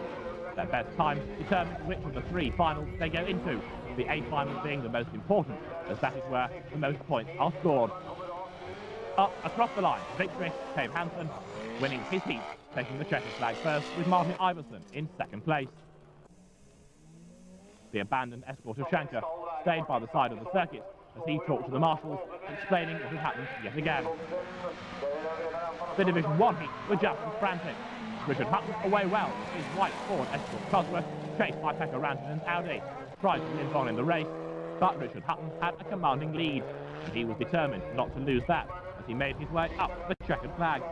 [SPEAKER 1] Their best times determine which of the 3 finals they go into, the A final being the most important, as that is where the most points are scored. Up across the line, victory came Hansen, winning his heat, taking the checkered flag first with Martin Iversen in second place. The abandoned Escort of Schanche stayed by the side of the circuit as he talked to the marshals, explaining what had happened yet again. The Division 1 heat were just as frantic. Richard Hutton away well with his white Ford Escort Cosworth, chased by Pekka Rantanen's Audi. Tried to live on in the race, but Richard Hutton had a commanding lead, and he was determined not to lose that as he made his way up the checkered flag.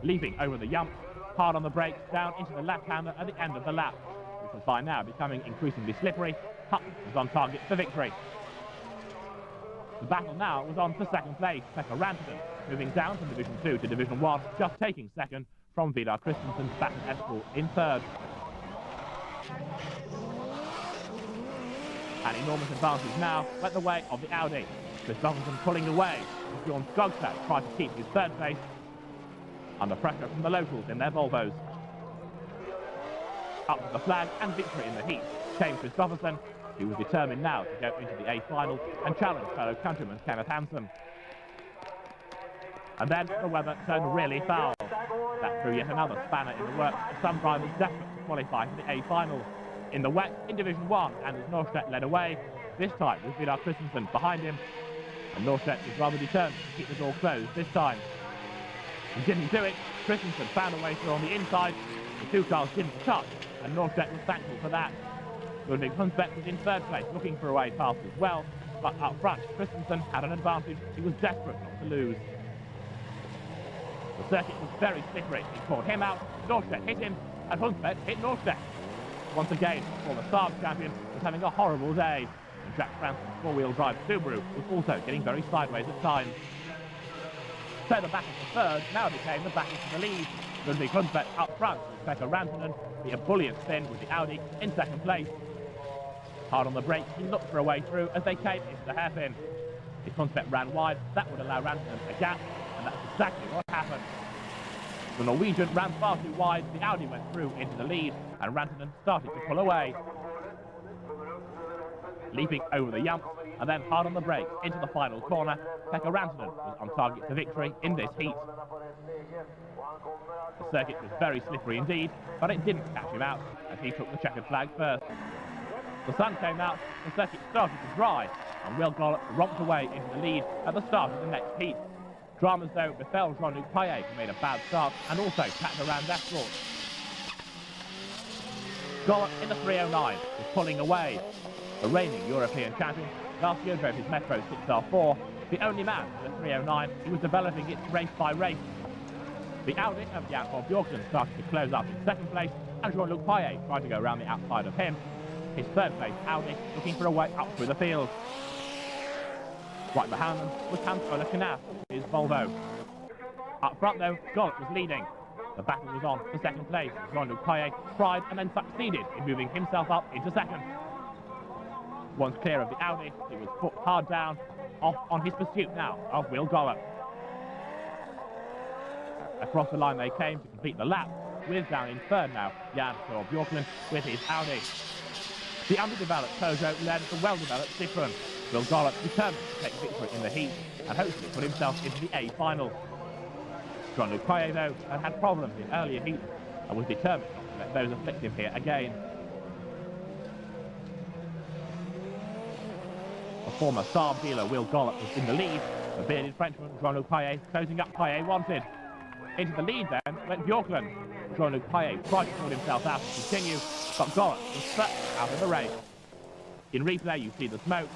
[SPEAKER 1] Leaping over the yump, hard on the brakes, down into the left-hander at the end of the lap, which was by now becoming increasingly slippery, Hutton was on target for victory. The battle now was on for second place. Pekka Rantanen moving down from Division 2 to Division 1, just taking second from Vidar Christensen's battered Escort in third. An enormous advantage now went the way of the Audi. Christopherson pulling away as Bjorn Skogstad tried to keep his third place under pressure from the locals in their Volvos. Up to the flag and victory in the heat came Christopherson. He was determined now to go into the A final and challenge fellow countryman Kenneth Hansen. And then the weather turned really foul. That threw yet another spanner in the works of some drivers desperate to qualify for the A final. In the wet in Division 1, and as Norstedt led away, this time with Vidar Christensen behind him. And Norstedt is rather determined to keep the door closed this time. He didn't do it. Christensen found a way through on the inside. The 2 cars didn't touch, and Norstedt was thankful for that. Ludvigt Hunsbedt was in third place, looking for a way past as well, but up front, Christensen had an advantage he was desperate not to lose. The circuit was very slippery. It caught him out, Norstedt hit him, and Hunsbedt hit Norstedt. Once again, former Saab champion was having a horrible day, and Jack Franson's 4-wheel drive Subaru was also getting very sideways at times. So the battle for third now became the battle for the lead. Ludvig Hunsbedt up front with Pekka Rantanen, the ebullient spin with the Audi in second place. Hard on the brakes, he looked for a way through as they came into the hairpin. If Hunsbedt ran wide, that would allow Rantanen a gap, and that's exactly what happened. The Norwegian ran far too wide, the Audi went through into the lead, and Rantanen started to pull away. Leaping over the yump, and then hard on the brakes into the final corner, Pekka Rantanen was on target for victory in this heat. The circuit was very slippery indeed, but it didn't catch him out as he took the checkered flag first. The sun came out, the circuit started to dry, and Will Gollop romped away into the lead at the start of the next heat. Dramas though befell Jean-Luc Pailler, who made a bad start, and also Pekka Rantanen. Gollop in the 309 was pulling away. The reigning European champion last year drove his Metro 6R4, the only man in the 309 who was developing it race by race. The Audi of Jan van Bjorken started to close up in second place, and Jean-Luc Pailler tried to go around the outside of him. His third place Audi looking for a way up through the field. Right behind them was Hans-Ola Knapp, his Volvo. Up front though, Gollop was leading. The battle was on for second place. Jean-Luc Pailler tried and then succeeded in moving himself up into second. Once clear of the Audi, he was put hard down, off on his pursuit now of Will Gollop. Across the line they came to complete the lap, with down in third now Jan van Bjorken with his Audi. The underdeveloped Peugeot led the well-developed Citroën. Will Gollop determined to take victory in the heat and hopefully put himself into the A final. Jean-Luc Pailler though had problems in earlier heats and was determined not to let those afflict him here again. The former Saab dealer Will Gollop was in the lead. The bearded Frenchman Jean-Luc Pailler closing up Pailler wanted. Into the lead then went Bjorklund. Jean-Luc Pailler tried to sort himself out and continue, but Gollop was sucked out of the race. In replay you see the smoke,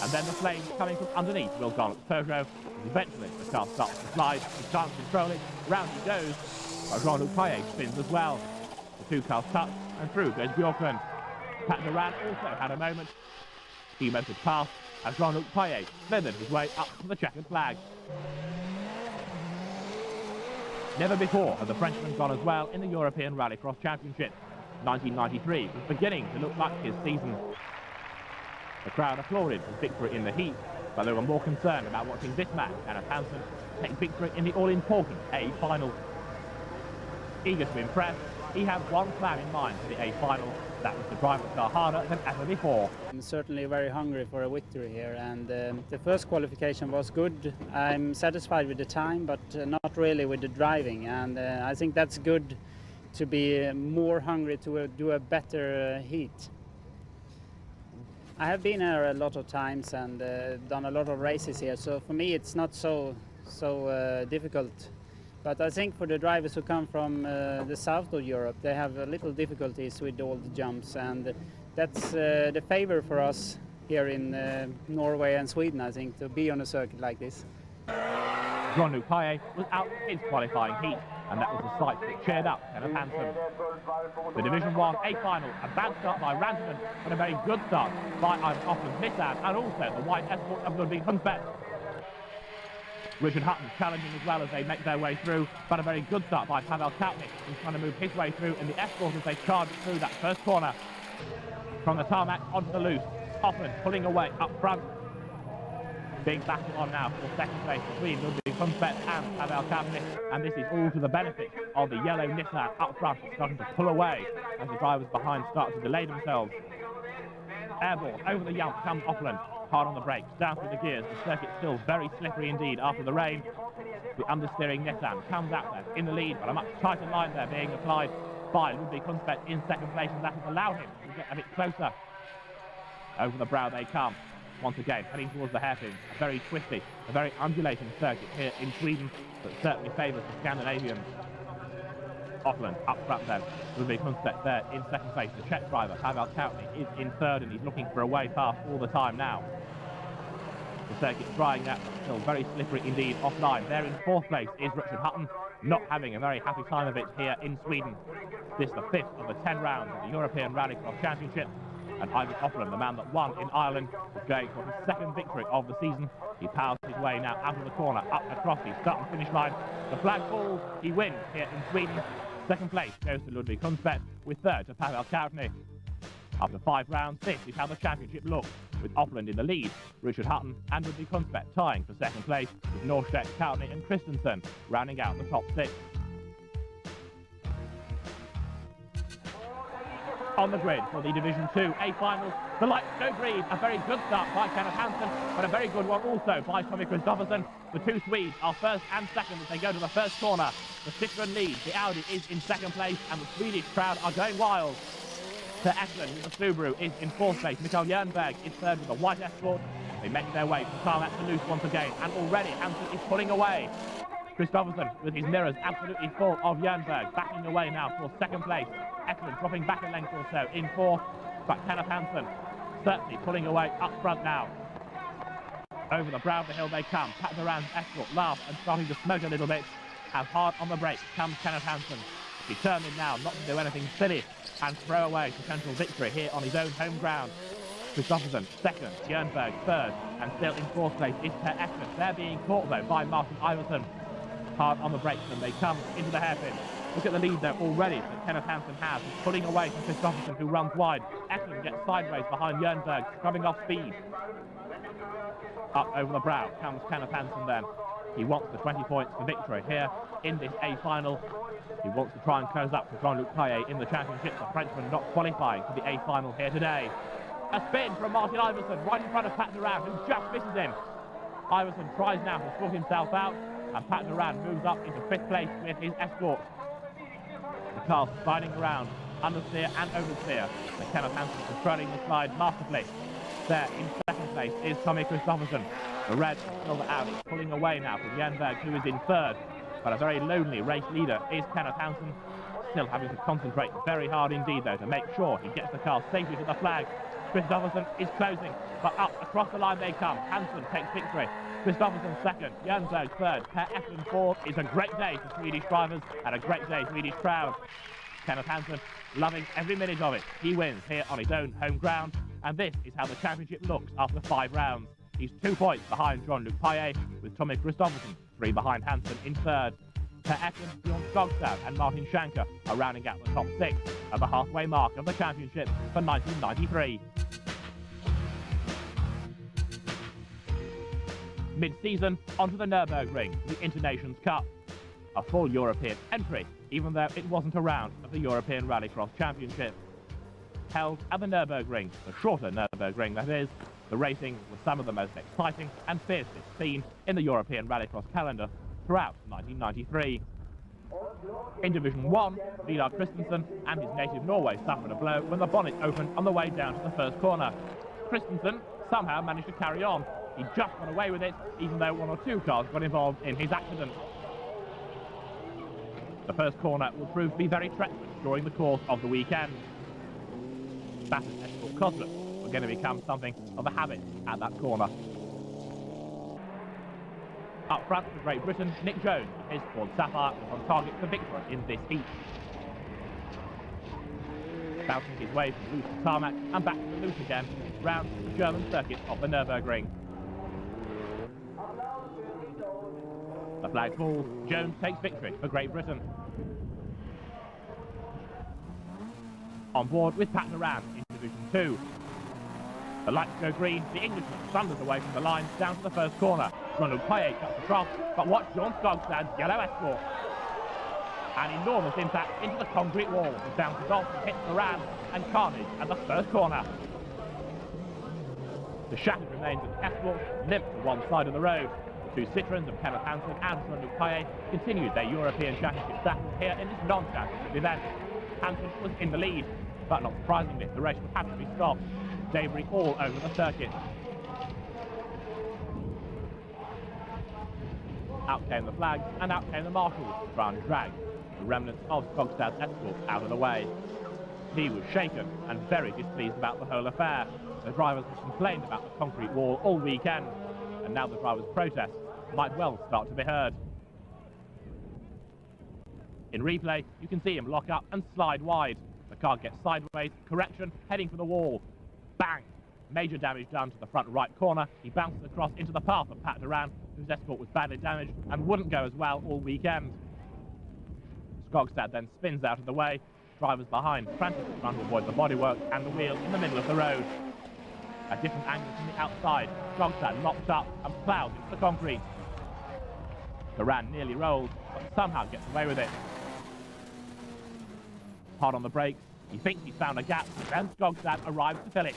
[SPEAKER 1] and then the flames coming from underneath Will Gollop's Peugeot, as eventually the car starts to slide, he can't control it, round he goes, but Jean-Luc Pailler spins as well. The two cars touch, and through goes Bjorklund. Pat Duran also had a moment. He motored past, as Jean-Luc Pailler slithered his way up to the checkered flag. Never before had the Frenchman gone as well in the European Rallycross Championship. 1993 was beginning to look like his season. The crowd applauded his victory in the heat, but they were more concerned about watching this man, Kenneth Hansen, take victory in the all-important A final. Eager to impress, he had one plan in mind for the A final. That was to drive the car harder than ever before.
[SPEAKER 9] I'm certainly very hungry for a victory here, and the first qualification was good. I'm satisfied with the time, but not really with the driving, and I think that's good to be more hungry to do a better heat. I have been here a lot of times and done a lot of races here, so for me it's not so difficult. But I think for the drivers who come from the south of Europe, they have little difficulties with all the jumps, and that's the favor for us here in Norway and Sweden, I think, to be on a circuit like this.
[SPEAKER 1] Jean-Luc Pailler was out in his qualifying heat, and that was the sight that cheered up Kenneth Hansen. The Division 1 A final, a bad start by Rantanen, but a very good start by Opland's Nissan, and also the white escort of Ludvigt Hunsbedt. Richard Hutton challenging as well as they make their way through, but a very good start by Pavel Kautnik, who's trying to move his way through in the escort as they charge through that first corner. From the tarmac onto the loose, Opland pulling away up front. Big battle on now for second place between Ludvigt Hunsbedt and Pavel Kautnik, and this is all to the benefit of the yellow Nissan up front, starting to pull away as the drivers behind start to delay themselves. Airball over the jump comes Opland, hard on the brakes, down through the gears. The circuit's still very slippery indeed after the rain. The understeering Nissan comes out there in the lead, but a much tighter line there being applied by Ludvigt Hunsbedt in second place, and that has allowed him to get a bit closer. Over the brow they come, once again heading towards the hairpin. A very twisty, a very undulating circuit here in Sweden that certainly favours the Scandinavians. Opland up front then, Ludvigt Hunsbedt there in second place. The Czech driver, Pavel Kautnik, is in third, and he's looking for a way past all the time now. The circuit's drying out, but still very slippery indeed offline. There in fourth place is Richard Hutton, not having a very happy time of it here in Sweden. This is the fifth of the 10 rounds of the European Rallycross Championship, and Eivind Opland, the man that won in Ireland, is going for his second victory of the season. He powers his way now out of the corner, up across the start and finish line. The flag falls, he wins here in Sweden. Second place goes to Ludvigt Hunsbedt, with third to Pavel Kautnik. After 5 rounds, this is how the championship looks, with Opland in the lead, Richard Hutton and Ludvigt Hunsbedt tying for second place, with Norstedt, Kautnik and Christensen rounding out the top 6. on the grid for the Division 2 A final. The lights go green. A very good start by Kenneth Hansen, but a very good one also by Tommy Kristoffersen. The two Swedes are first and second as they go to the first corner. The Citroen leads, the Audi is in second place, and the Swedish crowd are going wild. To Opland, the Subaru is in fourth place. Mikael Jernberg is third with a white Escort. They make their way from tarmac to loose once again, and already Hansen is pulling away. Kristoffersen, with his mirrors absolutely full of Jernberg, backing away now for second place. Opland dropping back a length or so in fourth, but Kenneth Hansen certainly pulling away up front now. Over the brow of the hill they come. Pat Duran's Escort laughs and starting to smoke a little bit. As hard on the brakes comes Kenneth Hansen, determined now not to do anything silly and throw away potential victory here on his own home ground. Kristoffersen second, Jernberg third, and still in fourth place is Per Opland. They're being caught though by Martin Iversen. Hard on the brakes and they come into the hairpin. Look at the lead though already that Kenneth Hansen has. He's pulling away from Kristoffersen, who runs wide. Opland gets sideways behind Jernberg, coming off speed. Up over the brow comes Kenneth Hansen then. He wants the 20 points for victory here in this A final. He wants to try and close up for Jean-Luc Pailler in the championship. The Frenchman not qualifying for the A final here today. A spin from Martin Iversen right in front of Pat Duran, who just misses him. Iversen tries now to sort himself out, and Pat Duran moves up into fifth place with his Escort. The car sliding around, understeer and oversteer. And Kenneth Hansen controlling the slide masterfully. There in second place is Tommy Kristoffersen. The red silver Audi pulling away now from Jernberg, who is in third. But a very lonely race leader is Kenneth Hansen, still having to concentrate very hard indeed though to make sure he gets the car safely to the flag. Kristoffersen is closing, but up across the line they come. Hansen takes victory. Kristoffersen second, Jernberg third, Per Opland fourth. It's a great day for Swedish drivers and a great day Swedish crowd. Kenneth Hansen loving every minute of it. He wins here on his own home ground, and this is how the championship looks after 5 rounds. He's 2 points behind Jean-Luc Pailler, with Tommy Kristoffersen 3 behind Hansen in third. Per Opland, Bjorn Skogstad and Martin Schanche are rounding out the top 6 at the halfway mark of the championship for 1993. Mid-season, onto the Nürburgring, the Internations Cup. A full European entry, even though it wasn't a round of the European Rallycross Championship. Held at the Nürburgring, the shorter Nürburgring that is, the racing was some of the most exciting and fiercest seen in the European Rallycross calendar throughout 1993. In Division 1, Vidar Christensen and his native Norway suffered a blow when the bonnet opened on the way down to the first corner. Christensen somehow managed to carry on. He just got away with it, even though 1 or 2 cars got involved in his accident. The first corner will prove to be very treacherous during the course of the weekend. Battered Escort Coslet are going to become something of a habit at that corner. Up front for Great Britain, Nick Jones, his Ford Sapphire, was on target for victory in this heat. Bouncing his way from loose to tarmac and back to the loose again, round the German circuit of the Nürburgring. The flag falls, Jones takes victory for Great Britain. On board with Pat Duran in Division 2. The lights go green, the Englishman thunders away from the line down to the first corner. Jean-Luc Pailler cuts across, but watch Bjorn Skogstad's yellow Escort. An enormous impact into the concrete wall. The bounces off and hits Duran, and carnage at the first corner. The shattered remains of the Escort limp to one side of the road. The 2 Citroens of Kenneth Hansen and Jean-Luc Pailler continued their European Championship battle here in this non-championship event. Hansen was in the lead, but not surprisingly, the race would have to be stopped. Debris all over the circuit. Out came the flags and out came the marshals, trying to drag the remnants of Skogstad's Escort out of the way. He was shaken and very displeased about the whole affair. The drivers had complained about the concrete wall all weekend, and now the drivers' protests might well start to be heard. In replay, you can see him lock up and slide wide. The car gets sideways, correction, heading for the wall. Bang! Major damage done to the front right corner. He bounces across into the path of Pat Duran, whose Escort was badly damaged and wouldn't go as well all weekend. Skogstad then spins out of the way. Drivers behind frantically trying to avoid the bodywork and the wheel in the middle of the road. At different angles from the outside, Skogstad locks up and ploughs into the concrete. Duran nearly rolls, but somehow gets away with it. Hard on the brakes, He thinks he's found a gap, then Skogstad arrives to fill it.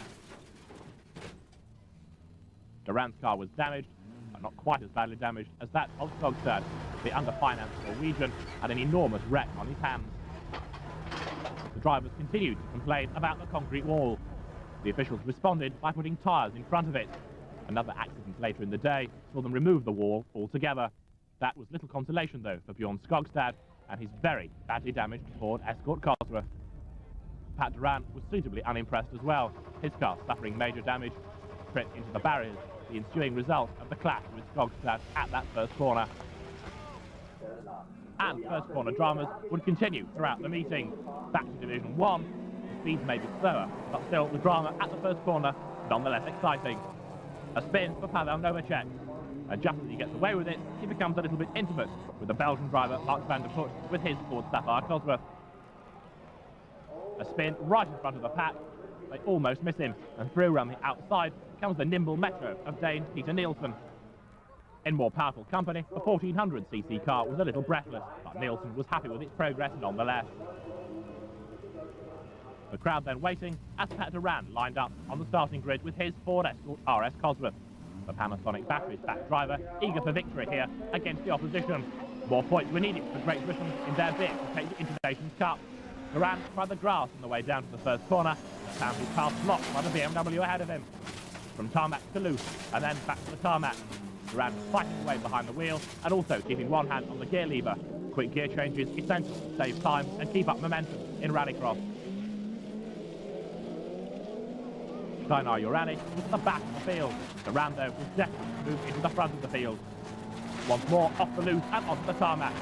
[SPEAKER 1] Durant's car was damaged, but not quite as badly damaged as that of Skogstad. The under-financed Norwegian had an enormous wreck on his hands. The drivers continued to complain about the concrete wall. The officials responded by putting tyres in front of it. Another accident later in the day saw them remove the wall altogether. That was little consolation, though, for Bjorn Skogstad and his very badly damaged Ford Escort Cosworth. Pat Durant was suitably unimpressed as well, his car suffering major damage, tripped into the barriers, the ensuing result of the clash with Skogstad at that first corner. And first corner dramas would continue throughout the meeting. Back to Division 1, the speeds may be slower, but still the drama at the first corner nonetheless exciting. A spin for Pavel Novacek, and just as he gets away with it, he becomes a little bit intimate with the Belgian driver Mark van der Put with his Ford Sapphire Cosworth. A spin right in front of the pack, they almost miss him, and through around the outside comes the nimble Metro of Dane Peter Nielsen. In more powerful company, the 1400cc car was a little breathless, but Nielsen was happy with its progress nonetheless. The crowd then waiting as Pat Durant lined up on the starting grid with his Ford Escort RS Cosworth. The Panasonic batteries back driver eager for victory here against the opposition. More points were needed for Great Britain in their bid to take the Internations Cup. Durant tried the grass on the way down to the first corner, but found his path blocked by the BMW ahead of him. From tarmac to loose, and then back to the tarmac. Durant fighting away behind the wheel, and also keeping one hand on the gear lever. Quick gear changes essential to save time and keep up momentum in rallycross. Steinar Urani was at the back of the field. Durant, though, was desperate to move into the front of the field. Once more off the loose and onto the tarmac.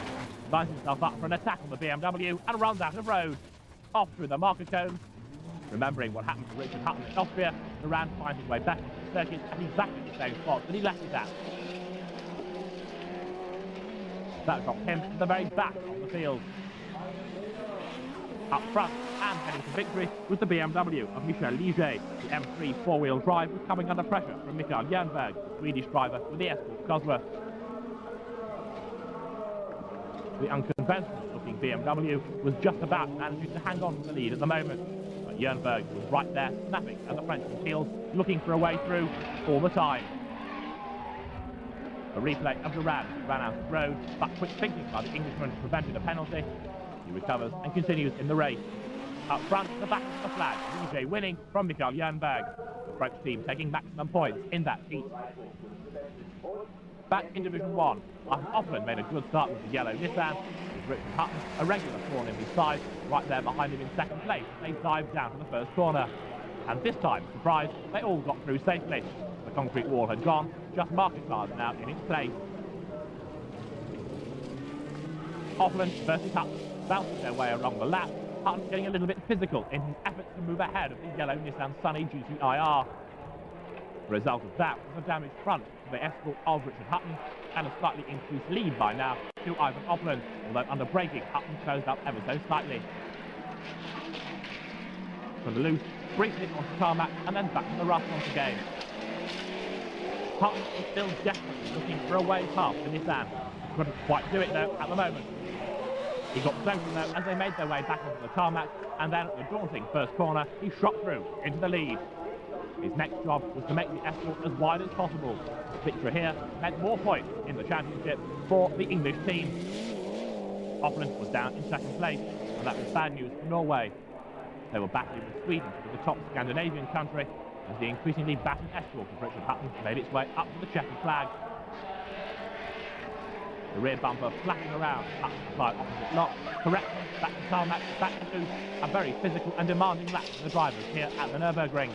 [SPEAKER 1] Lines himself up for an attack on the BMW and runs out of road. Off through the marker cones. Remembering what happened to Richard Hutton in Austria, Durant finds his way back into the circuit at exactly the same spot that he left it at. That drops him to the very back of the field. Up front and heading to victory was the BMW of Michel Liger. The M3 four-wheel drive was coming under pressure from Mikael Jernberg, the Swedish driver with the Escort Cosworth. The unconventional-looking BMW was just about managing to hang on to the lead at the moment. But Jernberg was right there, snapping at the Frenchman's heels, looking for a way through all the time. A replay of Durant ran out of road, but quick thinking by the Englishman prevented a penalty. He recovers and continues in the race. Up front, the back of the flag, DJ winning from Mikael Jernberg. The French team taking maximum points in that heat. Back in Division 1, Opland made a good start with the yellow Nissan, with Richard Hutton, a regular thorn in his side, right there behind him in second place. They dived down to the first corner. And this time, surprise, they all got through safely. The concrete wall had gone, just marker cars now in its place. Opland versus Hutton bounced their way along the lap, Hutton getting a little bit physical in his efforts to move ahead of the yellow Nissan Sunny GTIR. The result of that was a damaged front to the Escort of Richard Hutton and a slightly increased lead by now to Eivind Opland, although under braking Hutton closed up ever so slightly. From the loose, brings it onto tarmac and then back to the rough once again. Hutton is still desperately looking for a way past the Nissan. Couldn't quite do it though at the moment. He got closer though as they made their way back onto the tarmac, and then at the daunting first corner he shot through into the lead. His next job was to make the Escort as wide as possible. Victory here meant more points in the championship for the English team. Opland was down in second place, and that was bad news for Norway. They were battling with Sweden for the top Scandinavian country, as the increasingly battered Escort of Richard Hutton made its way up to the checkered flag. The rear bumper flapping around, Hutton applied opposite lock, correction, back to tarmac, back to loose, a very physical and demanding lap for the drivers here at the Nürburgring.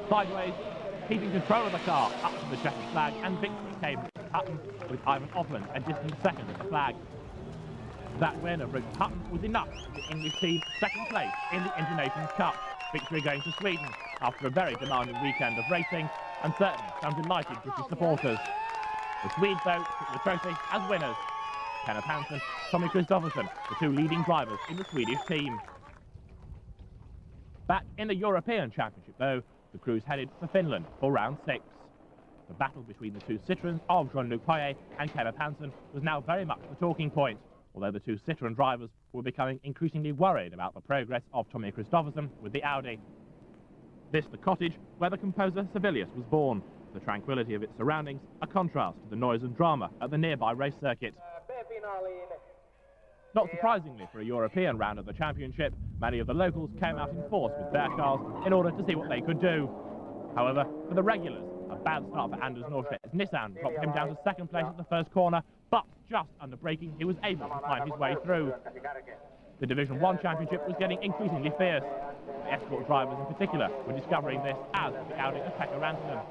[SPEAKER 1] Sideways, keeping control of the car up to the checkered flag, and victory came to Hutton with Eivind Opland a distant second at the flag. That win of Richard Hutton was enough for the English team second place in the Internations Cup. Victory going to Sweden after a very demanding weekend of racing, and certainly some delighted British supporters. The Swedes, though, took the trophy as winners. Kenneth Hansen, Tommy Kristoffersson, the two leading drivers in the Swedish team. Back in the European Championship, though, the crews headed for Finland for round 6. The battle between the two Citroëns of Jean-Luc Pailler and Kenneth Hansen was now very much the talking point, although the two Citroën drivers were becoming increasingly worried about the progress of Tommy Christophersen with the Audi. This the cottage where the composer Sibelius was born, the tranquility of its surroundings a contrast to the noise and drama at the nearby race circuit. Not surprisingly for a European round of the championship, many of the locals came out in force with their cars in order to see what they could do. However, for the regulars, a bad start for Anders Norstedt's Nissan dropped him down to second place at the first corner, but just under braking he was able to find his way through. The Division 1 championship was getting increasingly fierce. The escort drivers in particular were discovering this, as the Audi of Pekka Rantanen.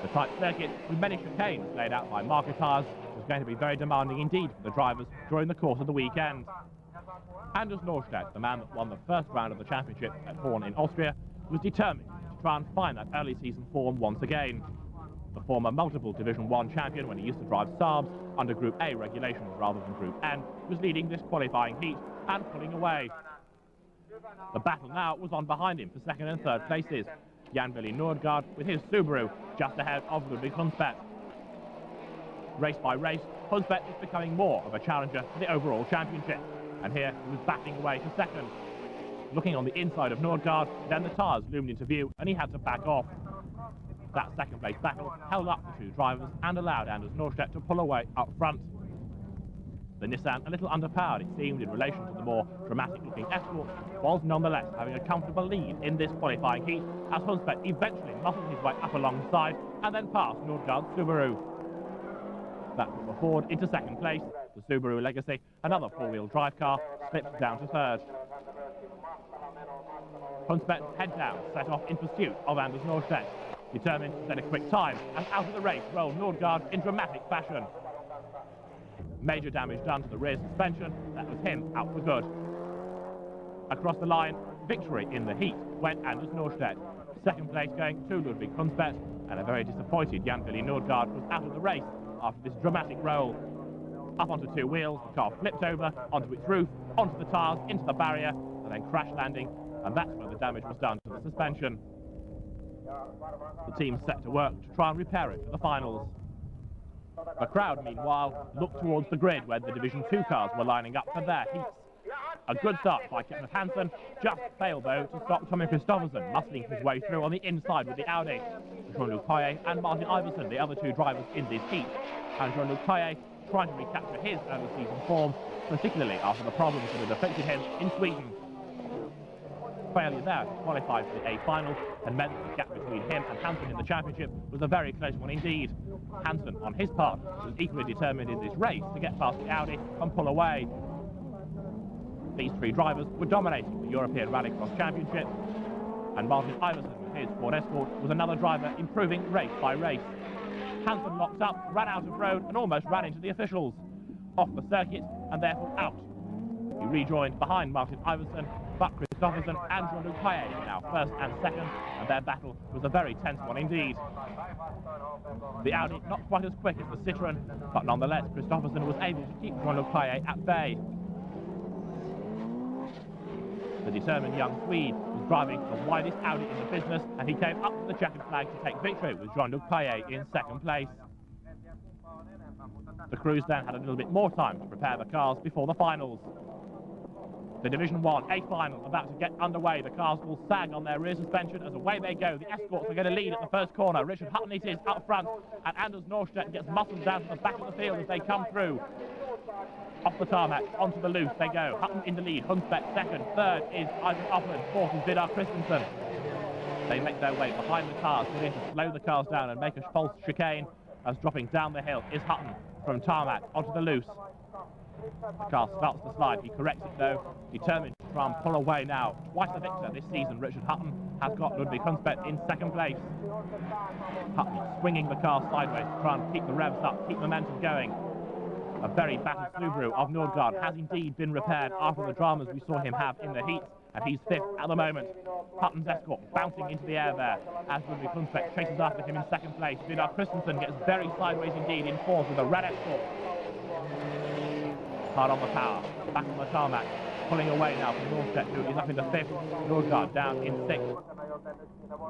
[SPEAKER 1] The tight circuit, with many chicanes laid out by marker tyres, was going to be very demanding indeed for the drivers during the course of the weekend. Anders Norstedt, the man that won the first round of the championship at Horn in Austria, was determined to try and find that early season form once again. The former multiple Division 1 champion when he used to drive Saabs under Group A regulations rather than Group N was leading this qualifying heat and pulling away. The battle now was on behind him for second and third places. Jan-Willy Nordgaard with his Subaru just ahead of Ludvigt Hunsbedt. Race by race, Hunsbedt is becoming more of a challenger for the overall championship, and here he was batting away to second. Looking on the inside of Nordgaard, then the tyres loomed into view and he had to back off. That second place battle held up the two drivers and allowed Anders Norstedt to pull away up front. The Nissan, a little underpowered it seemed in relation to the more dramatic looking Escort, was nonetheless having a comfortable lead in this qualifying heat as Hunsbedt eventually muscled his way up alongside and then passed Nordgaard's Subaru. That put the Ford into second place. The Subaru Legacy, another four-wheel drive car, slipped down to third. Hunsbedt, head down, set off in pursuit of Anders Norstedt, determined to set a quick time, and out of the race rolled Nordgaard in dramatic fashion. Major damage done to the rear suspension, that was him out for good. Across the line, victory in the heat went Anders Norstedt. Second place going to Ludvigt Hunsbedt, and a very disappointed Jan-Willy Nordgaard was out of the race after this dramatic roll. Up onto two wheels, the car flipped over, onto its roof, onto the tyres, into the barrier, and then crash landing, and that's where the damage was done to the suspension. The team set to work to try and repair it for the finals. The crowd, meanwhile, looked towards the grid where the Division 2 cars were lining up for their heats. A good start by Kenneth Hansen, just failed though to stop Tommy Christophersen muscling his way through on the inside with the Audi. Jean-Luc Pailler and Martin Eivind, the other two drivers in this heat, and Jean-Luc Pailler trying to recapture his early season form, particularly after the problems that had affected him in Sweden. Failure there to qualify for the A final and meant that the gap between him and Hansen in the championship was a very close one indeed. Hansen, on his part, was equally determined in this race to get past the Audi and pull away. These three drivers were dominating the European Rallycross Championship, and Martin Eivind with his Ford Escort was another driver improving race by race. Hansen locked up, ran out of road and almost ran into the officials. Off the circuit and therefore out. He rejoined behind Martin Eivind, but Christophersen and Jean-Luc Pailler were now first and second, and their battle was a very tense one indeed. The Audi not quite as quick as the Citroën, but nonetheless Christophersen was able to keep Jean-Luc Pailler at bay. The determined young Swede was driving the widest Audi in the business, and he came up to the checkered flag to take victory with Jean-Luc Pailler in second place. The crews then had a little bit more time to prepare the cars before the finals. The Division 1 A final about to get underway. The cars will sag on their rear suspension as away they go. The Escorts are going to lead at the first corner. Richard Hutton it is up front, and Anders Norstedt gets muscled down to the back of the field as they come through. Off the tarmac, onto the loose they go. Hutton in the lead, Hunsbedt second, third is Eivind Opland, fourth is Vidar Christensen. They make their way behind the cars, begin to slow the cars down and make a false chicane, as dropping down the hill is Hutton from tarmac onto the loose. The car starts to slide, he corrects it though, determined to try and pull away now. Twice the victor this season, Richard Hutton has got Ludvigt Hunsbedt in second place. Hutton swinging the car sideways to try and keep the revs up, keep momentum going. A very battered Subaru of Nordgaard has indeed been repaired after the dramas we saw him have in the heats, and he's fifth at the moment. Hutton's Escort bouncing into the air there as Ludvigt Hunsbedt chases after him in second place. Vidar Christensen gets very sideways indeed in fourth with a red Escort. Hard on the power, back on the tarmac. pulling away now from Norstedt, who is up into 5th, Nordgaard down in 6th.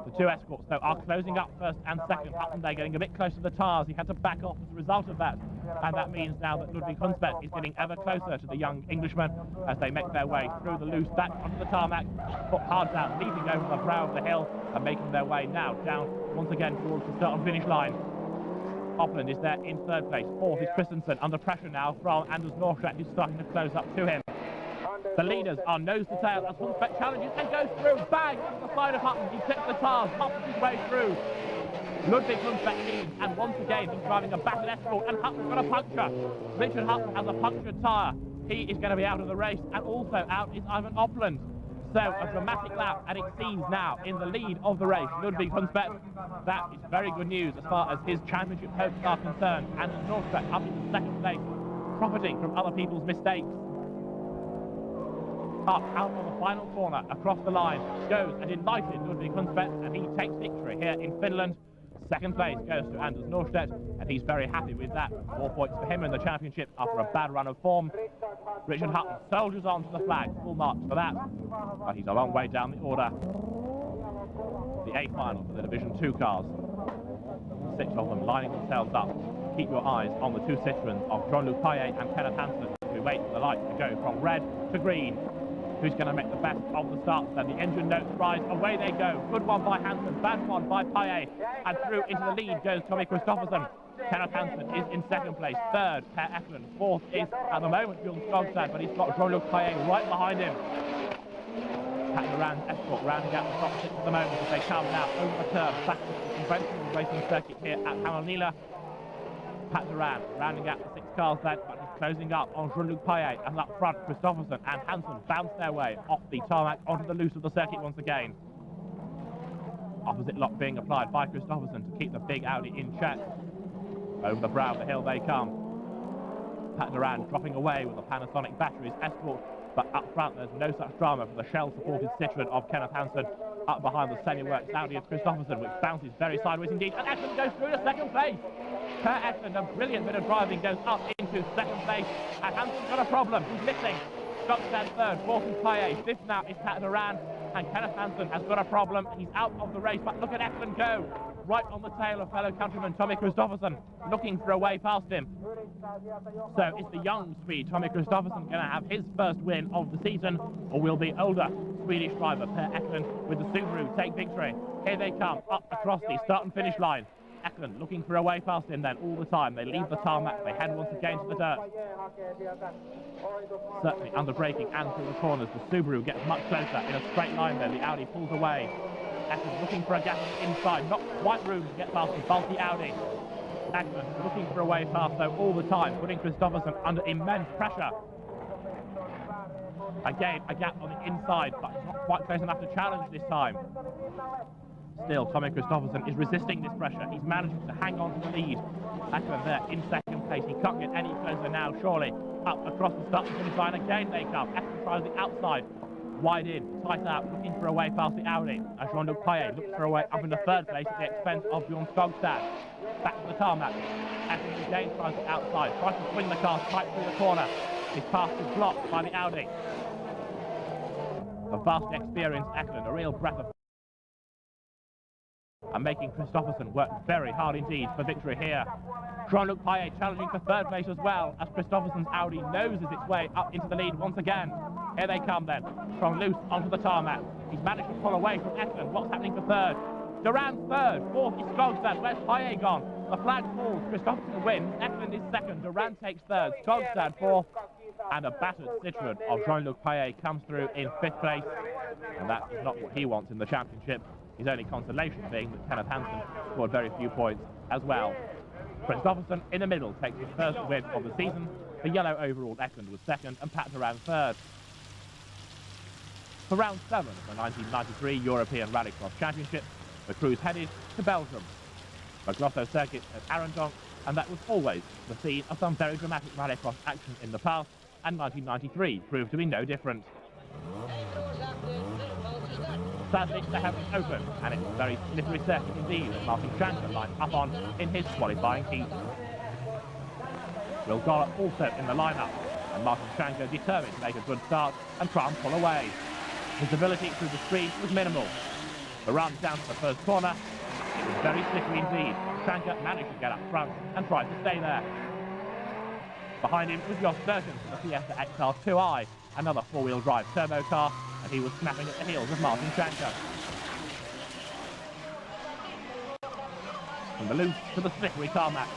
[SPEAKER 1] The two escorts, though, are closing up 1st and 2nd. Hutton there getting a bit close to the tyres. He had to back off as a result of that. And that means now that Ludvigt Hunsbedt is getting ever closer to the young Englishman as they make their way through the loose back onto the tarmac, foot hard down, leaping over the brow of the hill and making their way now down once again towards the start and finish line. Opland is there in 3rd place. 4th is Christensen, under pressure now from Anders Norstedt, who's starting to close up to him. The leaders are nose to tail as Hunsbedt challenges and goes through, bang, into the side of Hutton. He clips the tyres, hops his way through. Ludvigt Hunsbedt leads, and once again he's driving a battered escort, and Hutton's got a puncture. Richard Hutton has a punctured tyre. He is going to be out of the race, and also out is Eivind Opland. So a dramatic lap, and it seems now in the lead of the race, Ludvigt Hunsbedt. That is very good news as far as his championship hopes are concerned. And Norstedt up into 2nd place, profiting from other people's mistakes. Up out of the final corner, across the line, goes a delighted Ludvigt Hunsbedt, and he takes victory here in Finland. 2nd place goes to Anders Norstedt, and he's very happy with that. 4 points for him in the championship after a bad run of form. Richard Hutton soldiers on to the flag, full marks for that, but he's a long way down the order. The A final for the Division 2 cars. 6 of them lining themselves up. Keep your eyes on the 2 Citroens of Jean-Luc Pailler and Kenneth Hansen, who wait for the light to go from red to green. Who's going to make the best of the start? Then the engine notes rise, away they go. Good one by Hansen, bad one by Pailler, and through into the lead goes Tommy Kristoffersen. Kenneth Hansen is in 2nd place, 3rd Per Eklund, 4th is at the moment Bjorn Skogstad, but he's got Jean-Luc Pailler right behind him. Pat Duran's escort rounding out the top 6 at the moment as they come now over the turf back to the conventional racing circuit here at Hammarnila. Pat Duran rounding out the 6 cars then, but he's closing up on Jean-Luc Pailler, and up front Kristoffersen and Hansen bounce their way off the tarmac onto the loose of the circuit once again. Opposite lock being applied by Kristoffersen to keep the big Audi in check. Over the brow of the hill they come. Pat Duran dropping away with the Panasonic batteries escort, but up front there's no such drama for the Shell-supported Citroen of Kenneth Hansen. Up behind the semi-works Audi of Kristoffersen, which bounces very sideways indeed, and Eklund goes through to 2nd place. Per Eklund, a brilliant bit of driving, goes up into 2nd place, and Hansen's got a problem. He's missing. Skogstad 3rd, 4th is Pailler, 5th now is Pat Duran, and Kenneth Hansen has got a problem. He's out of the race, but look at Eklund go. Right on the tail of fellow countryman Tommy Kristoffersen, looking for a way past him. So is the young Swede Tommy Kristoffersen going to have his first win of the season, or will the older Swedish driver Per Eklund with the Subaru take victory? Here they come, up across the start and finish line. Eklund looking for a way past him then all the time. They leave the tarmac, they head once again to the dirt. Certainly under braking and through the corners, the Subaru gets much closer in a straight line there. The Audi pulls away. Eklund looking for a gap inside, not quite room to get past the bulky Audi. Eklund looking for a way past though all the time, putting Kristoffersen under immense pressure. Again, a gap on the inside, but not quite close enough to challenge this time. Still, Tommy Kristoffersen is resisting this pressure. He's managing to hang on to the lead. Eklund there in 2nd place. He can't get any closer now, surely. Up across the start and finish line again they come. Eklund tries the outside. Wide in, tight out, looking for a way past the Audi. As Jean-Luc Pailler looks for a way up into 3rd place at the expense of Bjorn Skogstad. Back to the tarmac. Eklund again tries the outside, tries to swing the car right through the corner. His path is blocked by the Audi. A vastly experienced Eklund, a real breath of and making Kristoffersen work very hard indeed for victory here. Jean-Luc Pailler challenging for 3rd place as well as Kristoffersen's Audi noses its way up into the lead once again. Here they come then, from loose onto the tarmac. He's managed to pull away from Eklund. What's happening for 3rd? Duran's 3rd, 4th is Skogstad. Where's Pailler gone? The flag falls, Kristoffersen wins, Eklund is 2nd, Duran takes 3rd, Skogstad 4th, and a battered Citroen of Jean-Luc Pailler comes through in 5th place, and that is not what he wants in the championship. His only consolation being that Kenneth Hansen scored very few points as well. Kristoffersen in the middle takes the first win of the season. The yellow overall Eklund was 2nd and Pat Duran 3rd. For round 7 of the 1993 European Rallycross Championship, the crews headed to Belgium. The Grotto circuit at Arendonk, and that was always the scene of some very dramatic rallycross action in the past, and 1993 proved to be no different. Sadly, they haven't opened, and it's a very slippery circuit indeed that Martin Schanche lined up on in his qualifying heat. Will Goller also in the lineup. and Martin Schanche determined to make a good start and try and pull away. Visibility through the screen was minimal. The run down to the first corner, it was very slippery indeed. Schanche managed to get up front and tried to stay there. Behind him was Norstedt for the Fiesta XR 2i, another four-wheel drive turbo car, and he was snapping at the heels of Martin Schanche. From the loose to the slippery tarmac,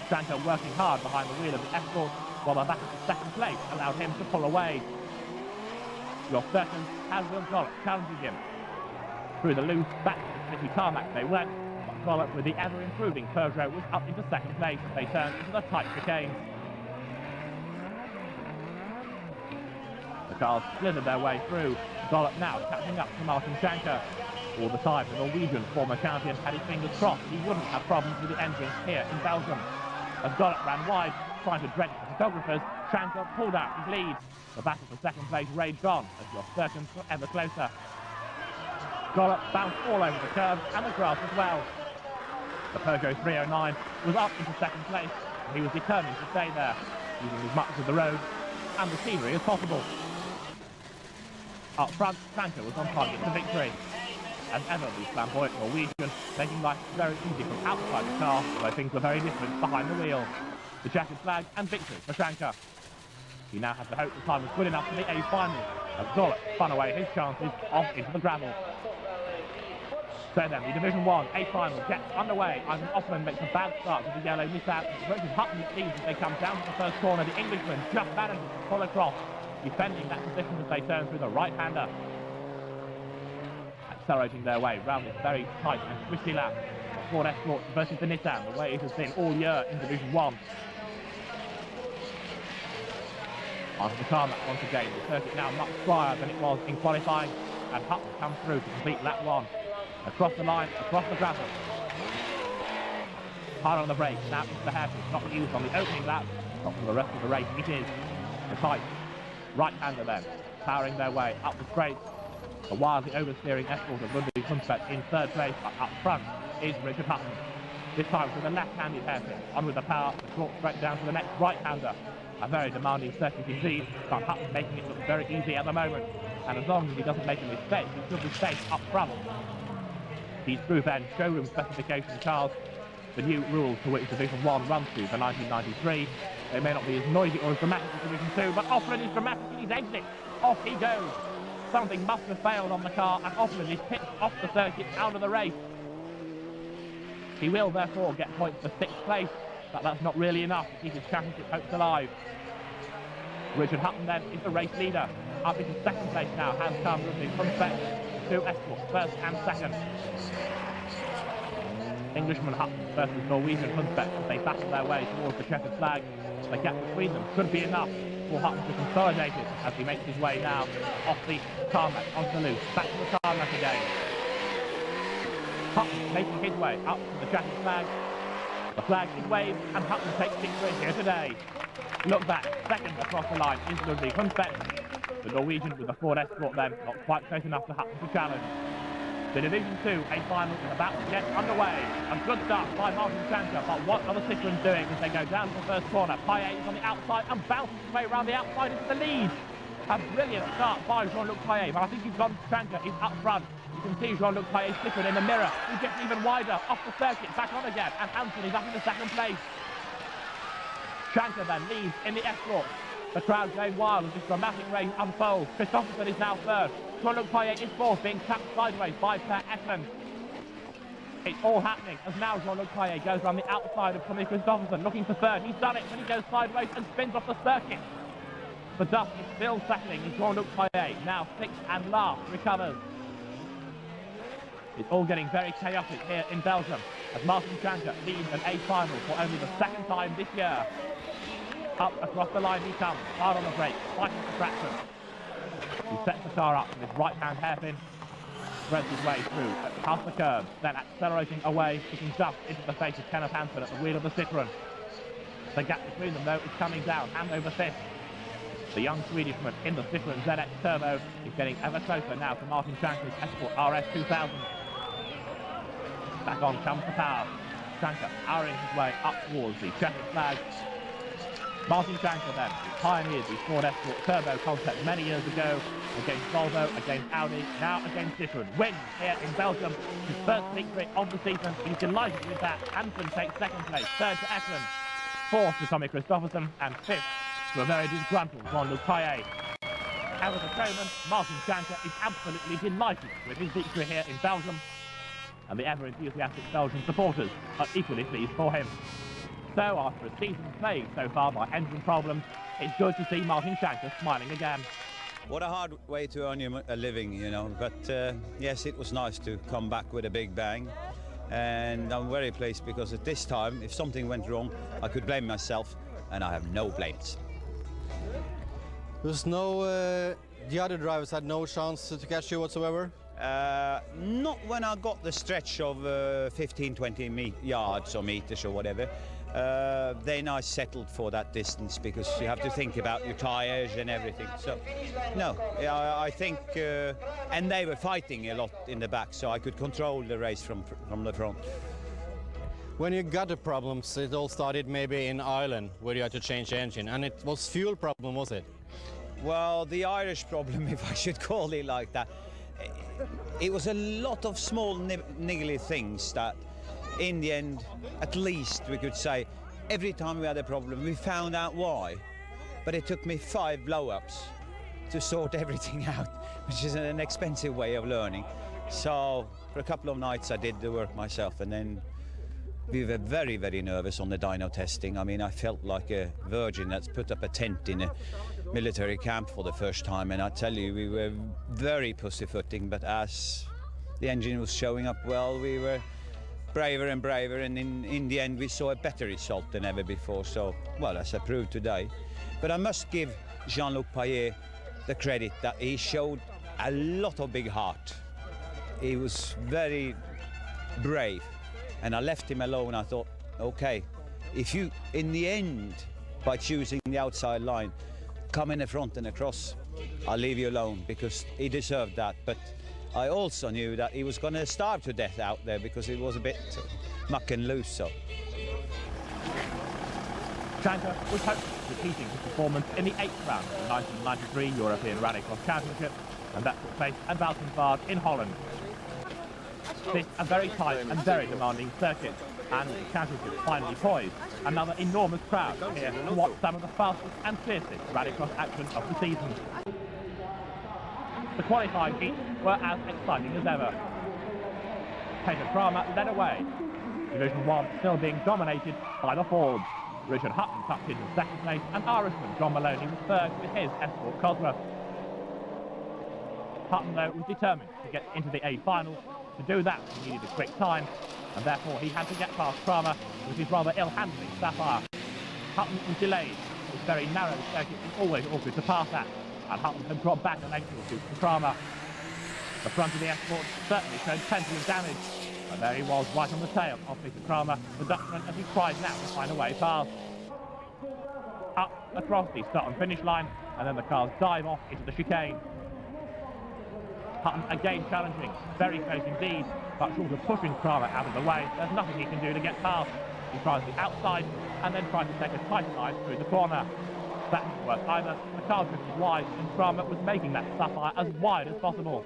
[SPEAKER 1] Schanche working hard behind the wheel of the Escort, while the battle for second place allowed him to pull away. Norstedt and Will Gollop challenging him. Through the loose, back to the slippery tarmac they went, but Gollop with the ever-improving Peugeot was up into second place as they turned into the tight chicane. The cars slithered their way through, Gollop now catching up to Martin Schanche. All the time, the Norwegian former champion had his fingers crossed he wouldn't have problems with the engine here in Belgium. As Gollop ran wide, trying to drench the photographers, Schanche pulled out his lead. The battle for second place raged on as Norstedt got ever closer. Gollop bounced all over the curves and the grass as well. The Peugeot 309 was up into second place, and he was determined to stay there, using as much of the road and the scenery as possible. Up front, Schanche was on target for victory. As ever, the flamboyant Norwegian making life very easy from outside the car, where things were very different behind the wheel. The checkered flag and victory for Schanche. He now has to hope the time was good enough for the A final, as Gollop spun away his chances off into the gravel. So then, the Division 1 A final gets underway. Eivind Opland makes a bad start with the yellow Nissan. Richard Hutton leads as they come down to the first corner. The Englishman just manages to pull across, defending that position as they turn through the right-hander. Accelerating their way round this very tight and twisty lap. Ford Escort versus the Nissan, the way it has been all year in Division 1. Onto the tarmac once again, the circuit now much drier than it was in qualifying, and Hutton comes through to complete lap 1. Across the line, across the gravel. Hard on the brake, now into the hairpin, not used on the opening lap, not for the rest of the race. It is the tight right-hander then, powering their way up the straight. The wildly oversteering Escort of Ludvigt Hunsbedt in third place, but up front is Richard Hutton. This time with a left-handed hairpin, on with the power, the short straight down to the next right-hander. A very demanding circuit indeed, but Hutton making it look very easy at the moment. And as long as he doesn't make a mistake, he should be safe up front. These Proof-End showroom specification cars, the new rules to which Division 1 runs to for 1993. They may not be as noisy or as dramatic as Division 2, but Opland is dramatic in his exit. Off he goes. Something must have failed on the car, and Opland is pitched off the circuit out of the race. He will therefore get points for 6th place, but that's not really enough to keep his championship hopes alive. Richard Hutton then is the race leader. Up into second place now, hands come Ludvigt Hunsbedt, 2 Escorts, first and second. Englishman Hutton versus Norwegian Hunsbedt as they battle their way towards the checkered flag. The gap between them could be enough for Hutton to consolidate it as he makes his way now off the tarmac onto the loose, back to the tarmac again. Hutton making his way up to the checkered flag. The flag is waved and Hutton takes victory here today. Look back, second across the line is Ludvigt Hunsbedt. The Norwegian with the Ford Escort then, not quite close enough to Hutton to challenge. The Division 2 A final is about to get underway. A good start by Martin Schanche, but what are the Citroens doing as they go down to the first corner? Pailler is on the outside and bounces his way around the outside into the lead. A brilliant start by Jean-Luc Pailler, but I think he's gone. Schanche is up front. You can see Jean-Luc Pailler slipping in the mirror. He gets even wider, off the circuit, back on again, and Hansen is up in the second place. Schanche then leads in the Escort. The crowd going wild as this dramatic race unfolds. Christensen is now third. Jean-Luc Pailler is fourth, being tapped sideways by Per Ekman. It's all happening as now Jean-Luc Pailler goes around the outside of Tommy Christensen, looking for third. He's done it, but he goes sideways and spins off the circuit. The dust is still settling as Jean-Luc Pailler, now sixth and last, recovers. It's all getting very chaotic here in Belgium as Martin Schanche leads an A final for only the second time this year. Up across the line he comes, hard on the brake, fighting for traction. He sets the car up with his right-hand hairpin, threads his way through, past the curve, then accelerating away, kicking dust into the face of Kenneth Hansen at the wheel of the Citroen. The gap between them, though, is coming down, hand over fist. The young Swedishman in the Citroen ZX Turbo is getting ever closer now to Martin Schanche's Escort RS 2000. Back on comes the power. Schanche powering his way up towards the checkered flag. Martin Schanche then, who pioneered the Ford Escort turbo concept many years ago, against Volvo, against Audi, now against Citroën, wins here in Belgium. His first victory of the season. He's delighted with that. Hansen takes second place, third to Opland, fourth to Tommy Christophersen, and fifth to a very disgruntled Jean-Luc Pailler. As a showman, Martin Schanche is absolutely delighted with his victory here in Belgium, and the ever-enthusiastic Belgian supporters are equally pleased for him. So, after a season plagued so far by engine problems, it's good to see Martin Schanche smiling again.
[SPEAKER 10] What a hard way to earn a living, you know, but yes, it was nice to come back with a big bang, and I'm very pleased because at this time, if something went wrong, I could blame myself, and I have no blames.
[SPEAKER 3] There's no, the other drivers had no chance to catch you whatsoever?
[SPEAKER 10] Not when I got the stretch of 15-20 yards or meters or whatever. Then I settled for that distance because you have to think about your tyres and everything. So, no, I think, and they were fighting a lot in the back, so I could control the race from the front.
[SPEAKER 3] When you got the problems, it all started maybe in Ireland, where you had to change the engine, and it was fuel problem, was it?
[SPEAKER 10] Well, the Irish problem, if I should call it like that, it was a lot of small niggly things that in the end, at least we could say, every time we had a problem, we found out why. But it took me 5 blow-ups to sort everything out, which is an expensive way of learning. So for a couple of nights I did the work myself, and then we were very, very nervous on the dyno testing. I mean, I felt like a virgin that's put up a tent in a military camp for the first time, and I tell you, we were very pussyfooting, but as the engine was showing up well, we were braver and braver, and in the end we saw a better result than ever before. So, well, as I proved today. But I must give Jean-Luc Pailler the credit that he showed a lot of big heart. He was very brave, and I left him alone. I thought, okay, if you, in the end, by choosing the outside line, come in the front and across, I'll leave you alone, because he deserved that. But I also knew that he was going to starve to death out there because it was a bit muck and loose. So
[SPEAKER 1] Schanche was hopeful repeating his performance in the 8th round of the 1993 European Rallycross Championship, and that took place at Valkenvaart in Holland. This a very tight and very demanding circuit, and the championship finally poised. Another enormous crowd here to watch some of the fastest and fiercest rallycross action of the season. The qualifying heats were as exciting as ever. Peter Kramer led away. Division 1 still being dominated by the Fords. Richard Hutton tucked into second place, and Irishman John Maloney was third with his Escort Cosworth. Hutton, though, was determined to get into the A final. To do that, he needed a quick time, and therefore he had to get past Kramer with his rather ill-handling Sapphire. Hutton was delayed. This very narrow circuit is always awkward to pass at, and Hutton had dropped back an length or two from Kramer. The front of the Escort certainly showed plenty of damage, but there he was right on the tail of Peter Kramer, the Dutchman, as he tried now to find a way past. Up across the start and finish line, and then the cars dive off into the chicane. Hutton again challenging, very close indeed, but short of pushing Kramer out of the way, there's nothing he can do to get past. He tries the outside, and then tries to take a tight line through the corner. That didn't work either. The car drifted wide, and Kramer was making that Sapphire as wide as possible.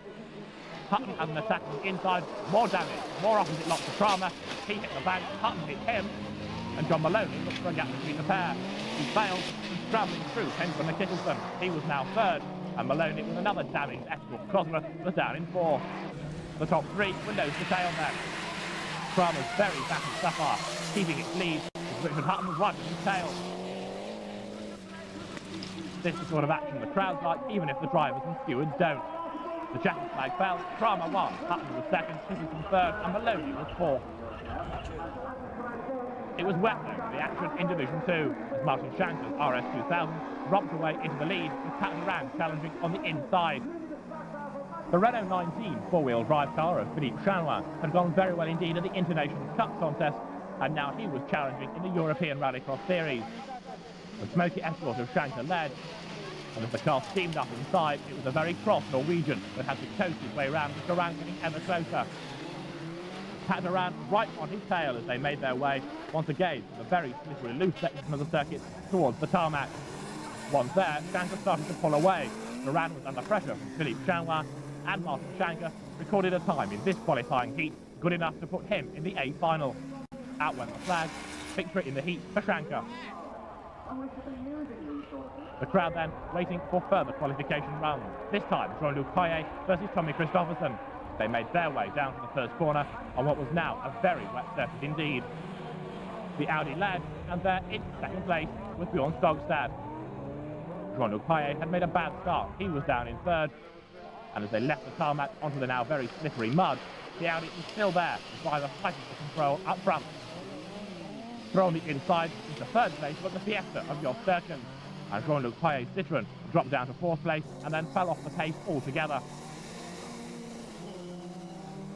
[SPEAKER 1] Hutton has an attack on the inside, more damage, more opposite lock to Kramer. He hit the bank, Hutton hit him, and John Maloney looked for a gap between the pair. He failed, and scrambling through Hensman and Kittelson. He was now third, and Maloney, with another damaged Escort Cosworth, was down in fourth. The top three were nose to tail then. Kramer's very battered Sapphire, keeping its lead, as Richard Hutton was right at his tail. This is the sort of action the crowds like, even if the drivers and stewards don't. The checkered flag fell, Kramer won, Hutton was second, Kittelson third, and Maloney was fourth. It was wet though for the action in Division 2, as Martin Schanche's RS2000 romped away into the lead, with Pat Durand challenging on the inside. The Renault 19 four-wheel drive car of Philippe Chanoin had gone very well indeed at the International Cup contest, and now he was challenging in the European Rallycross Series. The smoky Escort of Schanche led, and as the car steamed up inside, it was a very cross Norwegian that had to coast his way round with Durand getting ever closer. Pat Duran right on his tail as they made their way, once again, the very slippery loose section of the circuit towards the tarmac. Once there, Schanche started to pull away. Duran was under pressure from Philippe Chanlois, and Martin Schanche recorded a time in this qualifying heat good enough to put him in the A final. Out went the flag, victory in the heat for Schanche. The crowd then waiting for further qualification runs. This time, Jean-Luc Pailler versus Tommy Christophersen. They made their way down to the first corner on what was now a very wet surface indeed. The Audi led, and there in second place was Bjorn Skogstad. Jean-Luc Pailler had made a bad start. He was down in third, and as they left the tarmac onto the now very slippery mud, the Audi was still there, the driver fighting for control up front. Thrown the inside into third place was the Fiesta of Jos Sterkens, and Jean-Luc Pailler's Citroën dropped down to fourth place and then fell off the pace altogether.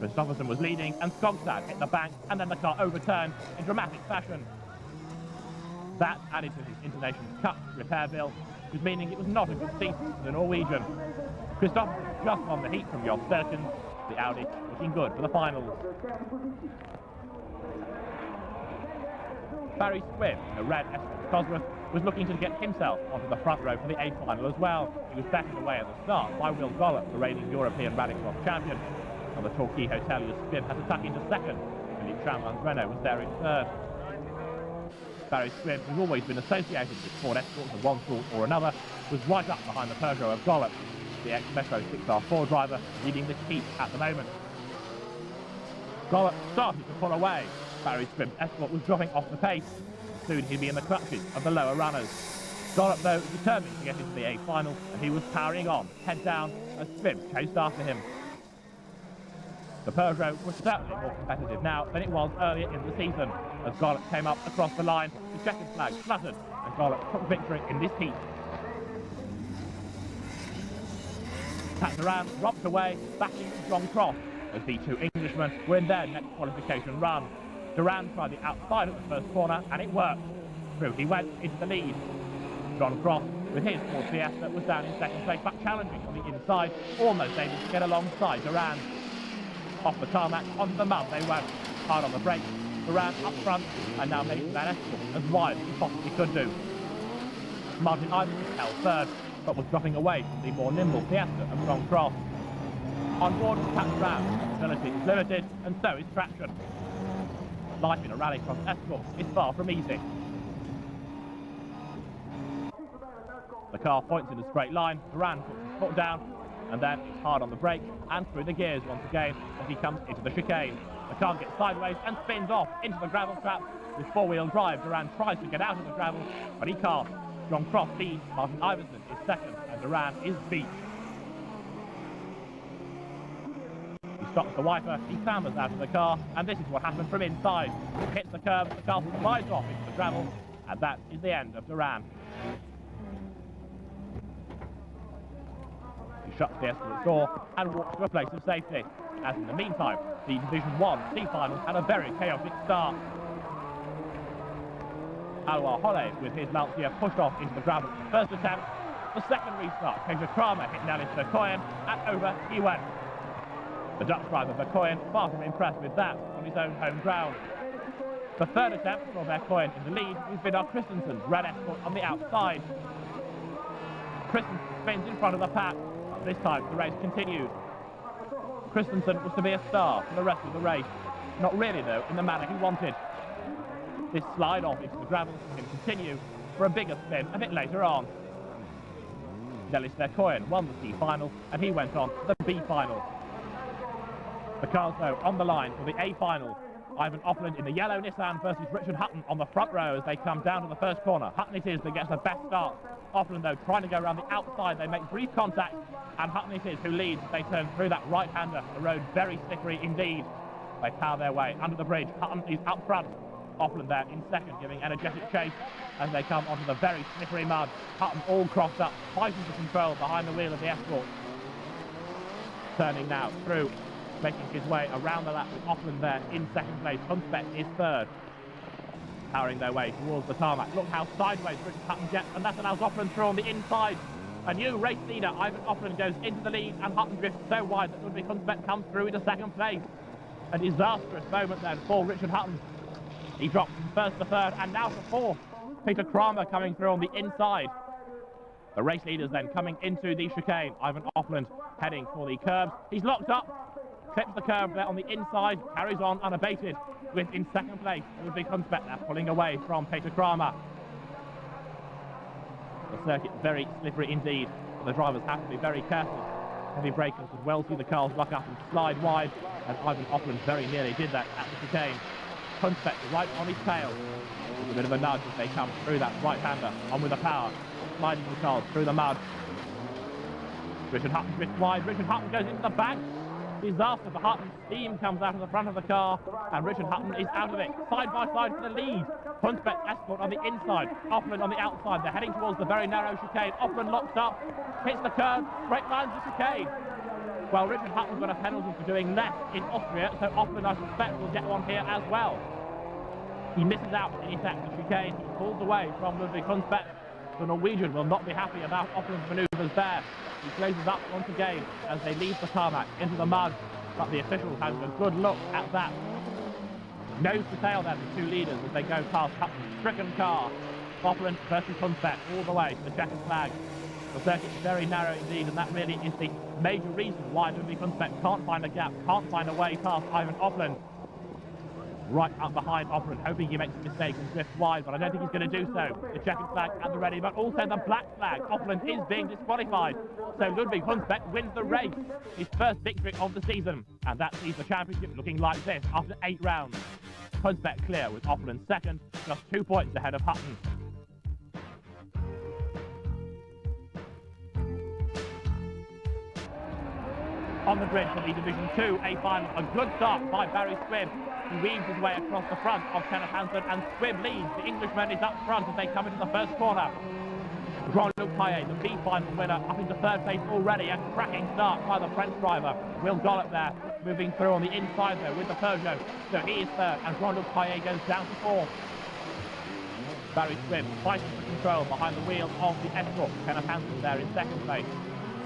[SPEAKER 1] Christophersen was leading, and Skogstad hit the bank, and then the car overturned in dramatic fashion. That added to his Internationals Cup repair bill, was meaning it was not a good season for the Norwegian. Christophersen just won the heat from Jos Sterkens, the Audi looking good for the finals. Barry Squibb, the red Escort Cosworth, was looking to get himself onto the front row for the A final as well. He was beckoned away at the start by Will Gollop, the reigning European Rallycross champion. And the Torquay hotelier Squibb had to tuck into second. Philippe Chanlois' Renault was there in third. Barry Squibb, who's always been associated with Ford Escorts of one sort or another, was right up behind the Peugeot of Gollop, the ex-Metro 6R4 driver leading this heat at the moment. Gollop started to pull away. Barry Squibb's Escort was dropping off the pace. Soon he'd be in the clutches of the lower runners. Gollop, though, determined to get into the A final, and he was powering on, head down, as Squibb chased after him. The Peugeot was certainly more competitive now than it was earlier in the season, as Gollop came up across the line, the checkered flag fluttered, and Gollop took victory in this heat. Pat Duran romped away, backing John Cross, as the two Englishmen were in their next qualification run. Duran tried the outside of the first corner, and it worked. Through he went into the lead. John Cross, with his Ford Fiesta, was down in second place, but challenging on the inside, almost able to get alongside Duran. Off the tarmac, onto the mud they went. Hard on the brakes, Duran up front, and now making that Escort as wide as he possibly could do. Martin Eivind held third, but was dropping away from the more nimble Fiesta of John Cross. On board with Pat Duran, mobility is limited, and so is traction. Life in a Rallycross Escort is far from easy. The car points in a straight line, Duran puts his foot down, and then it's hard on the brake and through the gears once again as he comes into the chicane. The car gets sideways and spins off into the gravel trap. With four-wheel drive, Duran tries to get out of the gravel, but he can't. John Cross leads, Martin Iverson is second, and Duran is beat. He stops the wiper, he clambers out of the car, and this is what happened from inside. He hits the curb, the car slides off into the gravel, and that is the end of Duran. He shuts the Escort door and walks to a place of safety. As in the meantime, the Division 1 C final had a very chaotic start. Alwar Holle, with his Lancia, pushed off into the gravel for the first attempt. The second restart, Keja Kramer hit Nellis Verkoyen, and over he went. The Dutch driver Verkoyen far from impressed with that on his own home ground. The third attempt saw Verkoyen in the lead with Vidar Christensen's red Escort on the outside. Christensen spins in front of the pack. This time the race continued. Christensen was to be a star for the rest of the race. Not really though, in the manner he wanted. This slide off into the gravel can continue for a bigger spin a bit later on. Nellis Verkoyen won the C final and he went on to the B final. The cars though on the line for the A final. Eivind Opland in the yellow Nissan versus Richard Hutton on the front row as they come down to the first corner. Hutton it is that gets the best start. Opland though trying to go around the outside, they make brief contact, and Hutton it is who leads. They turn through that right-hander, the road very slippery indeed. They power their way under the bridge. Hutton is up front. Opland there in second, giving energetic chase as they come onto the very slippery mud. Hutton all crossed up, fighting for control behind the wheel of the Escort. Turning now through, making his way around the lap with Opland there in second place. Hunsbedt is third. Powering their way towards the tarmac. Look how sideways Richard Hutton gets, and that allows Opland through on the inside. A new race leader, Eivind Opland, goes into the lead, and Hutton drifts so wide that Ludvigt Hunsbedt comes through into second place. A disastrous moment then for Richard Hutton. He drops from first to third and now to fourth. Peter Kramer coming through on the inside. The race leaders then coming into the chicane. Eivind Opland heading for the curbs. He's locked up, clips the curb there on the inside, carries on unabated with in second place Ludvigt Hunsbedt there pulling away from Peter Kramer. The circuit very slippery indeed. The drivers have to be very careful. Heavy breakers as well see the cars buck up and slide wide, and Eivind Opland very nearly did that at the chicane. Hunsbedt right on his tail. With a bit of a nudge as they come through that right-hander, on with the power, sliding the cars through the mud. Richard Hutton drifts wide, Richard Hutton goes into the back. Disaster for Hutton, steam comes out of the front of the car, and Richard Hutton is out of it, side by side for the lead. Hunsbedt Escort on the inside, Opland on the outside, they're heading towards the very narrow chicane. Opland locks up, hits the curve, straight lines the chicane. Well, Richard Hutton's got a penalty for doing less in Austria, so Opland, I suspect, will get one here as well. He misses out in effect the chicane, he pulls away from Ludvigt Hunsbedt. The Norwegian will not be happy about Opland's manoeuvres there. He closes up once again as they leave the tarmac into the mud, but the official has a good look at that. Nose to tail then, the two leaders as they go past Hutton's stricken car. Opland versus Hunsbedt all the way to the checkered flag. The circuit is very narrow indeed, and that really is the major reason why Ludvigt Hunsbedt can't find a gap, can't find a way past Eivind Opland. Right up behind Opland, hoping he makes a mistake and drifts wide, but I don't think he's going to do so. The checkered flag at the ready, but also the black flag. Opland is being disqualified, so Ludvigt Hunsbedt wins the race, his first victory of the season, and that sees the championship looking like this after 8 rounds. Hunsbedt clear with Opland second, just 2 points ahead of Hutton. On the grid for the Division 2 A final, a good start by Barry Squibb. He weaves his way across the front of Kenneth Hansen, and Squibb leads. The Englishman is up front as they come into the first corner. Jean-Luc Pailler, the B final winner, up into third place already. A cracking start by the French driver. Will Gollop there, moving through on the inside though with the Peugeot. So he is third, and Jean-Luc Pailler goes down to fourth. Barry Squibb fighting for control behind the wheel of the Escort. Kenneth Hansen there in second place.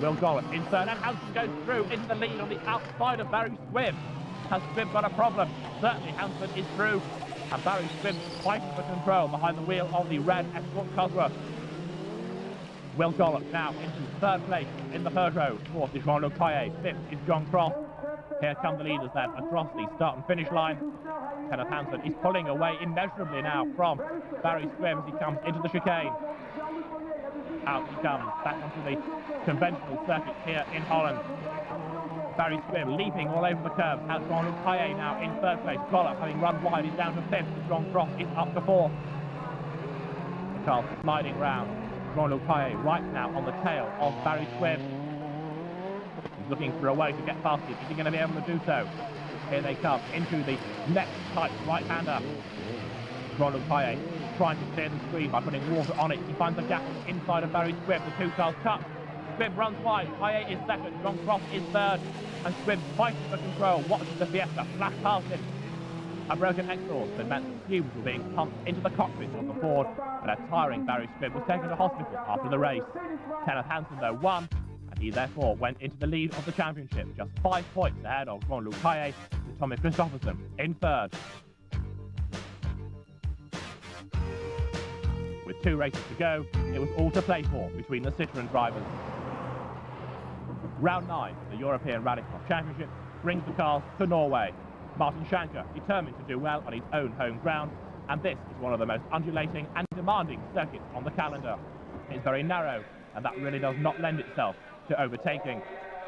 [SPEAKER 1] Will Gollop in third, and Hansen goes through into the lead on the outside of Barry Squibb. Has Squibb got a problem? Certainly Hansen is through, and Barry Squibb fighting for control behind the wheel of the red Escort Cosworth. Will Gollop now into third place in the Peugeot. Fourth is Jean-Luc Pailler, fifth is John Cross. Here come the leaders then across the start and finish line. Kenneth Hansen is pulling away immeasurably now from Barry Squibb as he comes into the chicane. Out he comes, back onto the conventional circuit here in Holland. Barry Squibb leaping all over the curve, has Jean-Luc Pailler now in third place. Gollop, having run wide, is down to fifth. John Cross is up to fourth. The car sliding round. Jean-Luc Pailler right now on the tail of Barry Squibb. He's looking for a way to get past it. Is he going to be able to do so? Here they come into the next tight right-hander. Jean-Luc Pailler trying to clear the screen by putting water on it. He finds a gap inside of Barry Squibb. The two cars cut. Squibb runs wide. Pailler is second. John Cross is third. And Squibb fighting for control. Watches the Fiesta flash past him. A broken exhaust that meant the fumes were being pumped into the cockpit of the Ford, and a tiring Barry Squibb was taken to hospital after the race. Kenneth Hansen, though, won, and he therefore went into the lead of the championship, just 5 points ahead of Jean-Luc Pailler, with Tommy Christopherson in third. With 2 races to go, it was all to play for between the Citroën drivers. Round 9 of the European Rallycross Championship brings the cars to Norway. Martin Schanche determined to do well on his own home ground, and this is one of the most undulating and demanding circuits on the calendar. It's very narrow, and that really does not lend itself to overtaking.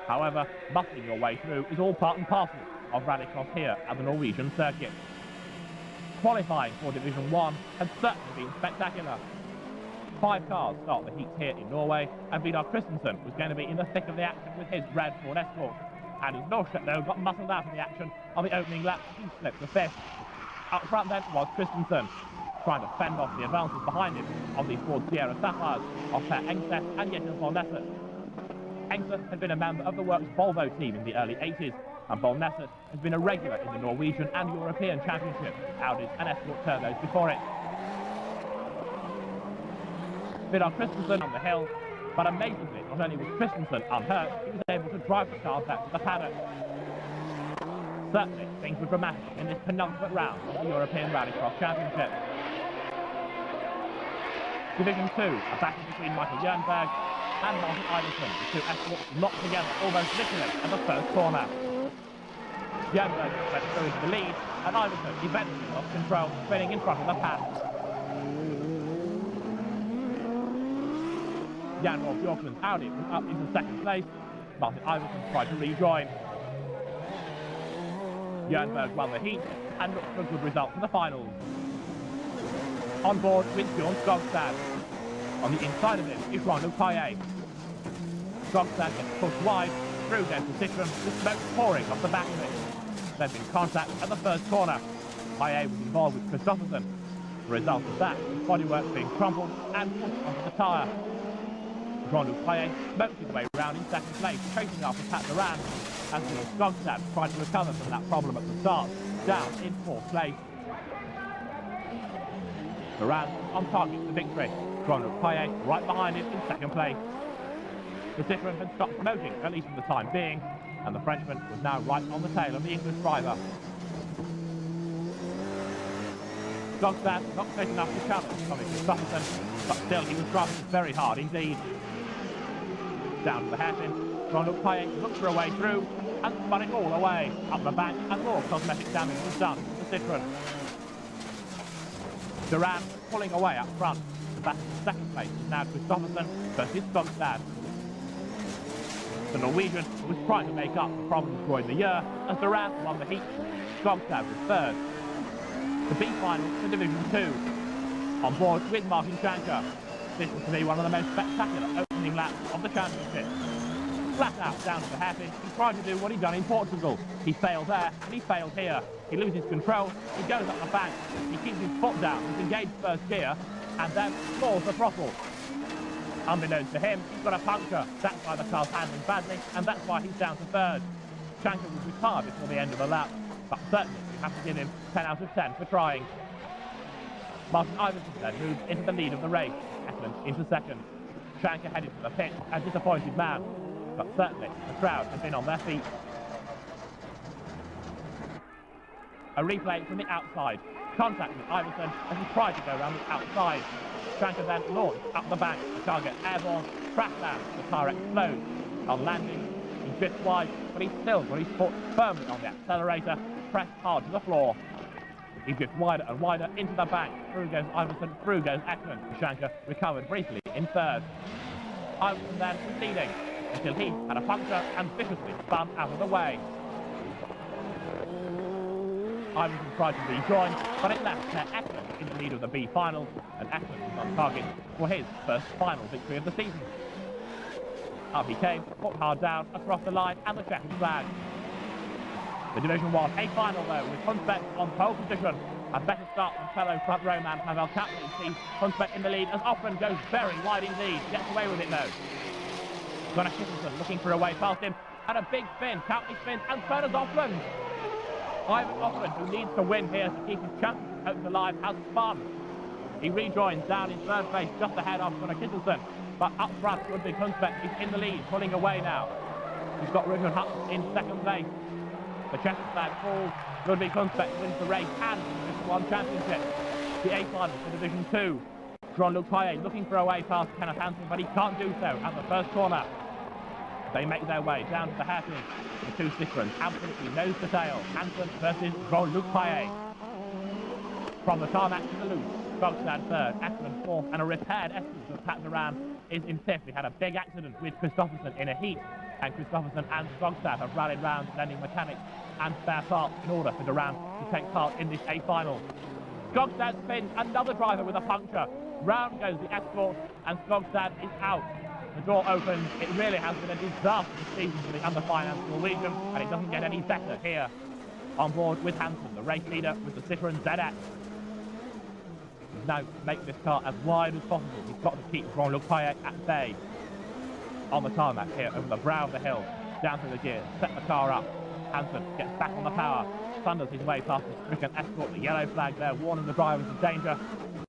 [SPEAKER 1] However, muscling your way through is all part and parcel of Rallycross here at the Norwegian circuit. Qualifying for Division 1 has certainly been spectacular. 5 cars start the heat here in Norway, and Vidar Christensen was going to be in the thick of the action with his red Ford Escort. And as Norstedt, though, got muscled out of the action on the opening lap, he slipped the fifth. Up front then was Christensen, trying to fend off the advances behind him of the Ford Sierra Sapphires of Per Engstedt and Jens Bolnesset. Engstedt had been a member of the Works Volvo team in the early 80s, and Bolnesset has been a regular in the Norwegian and European Championship, Audis and Escort turbos before it. Vidar Christensen on the hill, but amazingly, not only was Christensen unhurt, he was able to drive the car back to the paddock. Certainly, things were dramatic in this penultimate round of the European Rallycross Championship. Division 2, a battle between Michael Jernberg and Martin Eivind, the two escorts locked together almost literally at the first corner. Jernberg went through into the lead, and Eivind eventually lost control, spinning in front of the pack. Jan-Rolf Bjorkman's Audi was up into second place. Martin Eivind tried to rejoin. Jernberg won the heat and looked for a good result in the finals. On board with Bjorn Skogstad. On the inside of him is Jean-Luc Pailler. Skogstad gets pushed wide, through goes the Citroen, with smoke pouring off the back of it. There's been contact at the first corner. Pailler was involved with Christophersen. The result of that was bodywork being crumpled and pushed onto the tyre. Jean-Luc Pailler smoked his way round in second place, chasing after Pat Duran, as Bjorn Skogstad tried to recover from that problem at the start, down in fourth place. Duran on target for victory. Jean-Luc Pailler right behind him in second place. The Citroen had stopped smoking, at least for the time being, and the Frenchman was now right on the tail of the English driver. Skogstad not fit enough to challenge Tommy Christophersen, but still he was driving very hard indeed. Down to the hairpin, Jean-Luc Pailler looked for a way through and spun it all away, up the bank, and more cosmetic damage was done to the Citroen. Duran pulling away up front. The battle for second place is now Christophersen versus Skogstad. The Norwegian was trying to make up for problems during the year as Duran won the heat. Skogstad was third. The B final for Division 2. On board with Martin Schanche. This was to be one of the most spectacular opening laps of the championship. Flat out down to the hairpin, he tried to do what he'd done in Portugal. He failed there, and he failed here. He loses control, he goes up the bank, he keeps his foot down, he's engaged first gear, and then floors the throttle. Unbeknownst to him, he's got a puncture. That's why the car's handling badly, and that's why he's down to third. Schanche was retired before the end of the lap, but certainly you have to give him 10 out of 10 for trying. Martin Eivind then moved into the lead of the race, Opland into second. Schanche headed to the pit, a disappointed man, but certainly the crowd has been on their feet. A replay from the outside. Contact with Eivind as he tried to go around the outside. Schanche then launched up the bank. The car gets airborne, crash lands, the car explodes. On landing, he drifts wide, but he's still got his foot firmly on the accelerator, pressed hard to the floor. He drifts wider and wider into the bank. Through goes Eivind, through goes Opland. Schanche recovered briefly in third. Eivind then was leading until he had a puncture and viciously spun out of the way. Eivind tried to rejoin, but it left Opland in the lead of the B final, and Opland was on target for his first final victory of the season. Up he came, put hard down, across the line, and the checkered flag. The Division 1 A final though, with Hunsbedt on pole position. A better start than fellow front row man Pavel Kaplan sees Hunsbedt in the lead as Opland goes very wide indeed, gets away with it though. Vidar Christensen looking for a way past him, and a big spin, Kaplan spins, and so does Opland. Eivind Opland, who needs to win here to keep his championship hopes alive, has spun. He rejoins down in third place, just ahead of Vidar Christensen, but up front Ludvigt Hunsbedt is in the lead, pulling away now. He's got Richard Hutton in second place. The checkered flag falls, Ludvigt Hunsbedt wins the race and the Division 1 Championship. The A final for Division 2. Jean-Luc Pailler looking for a way past Kenneth Hansen, but he can't do so at the first corner. They make their way down to the hairpin. The two Citroens absolutely nose to tail. Hansen versus Jean-Luc Pailler. From the tarmac to the loop, Skogstad third, Opland fourth, and a repaired escort of Pat Duran is in fifth. We had a big accident with Christophersen in a heat, and Christophersen and Skogstad have rallied round lending mechanics and spare parts in order for Duran to take part in this A final. Skogstad spins, another driver with a puncture. Round goes the escort, and Skogstad is out. The door opens. It really has been a disastrous season for the underfinanced Norwegian, and it doesn't get any better here. On board with Hansen, the race leader with the Citroen ZX. Now to make this car as wide as possible, he's got to keep Jean-Luc Pailler at bay. On the tarmac here, over the brow of the hill, down through the gears, set the car up. Hansen gets back on the power, thunders his way past the stricken escort, the yellow flag there, warning the drivers of danger.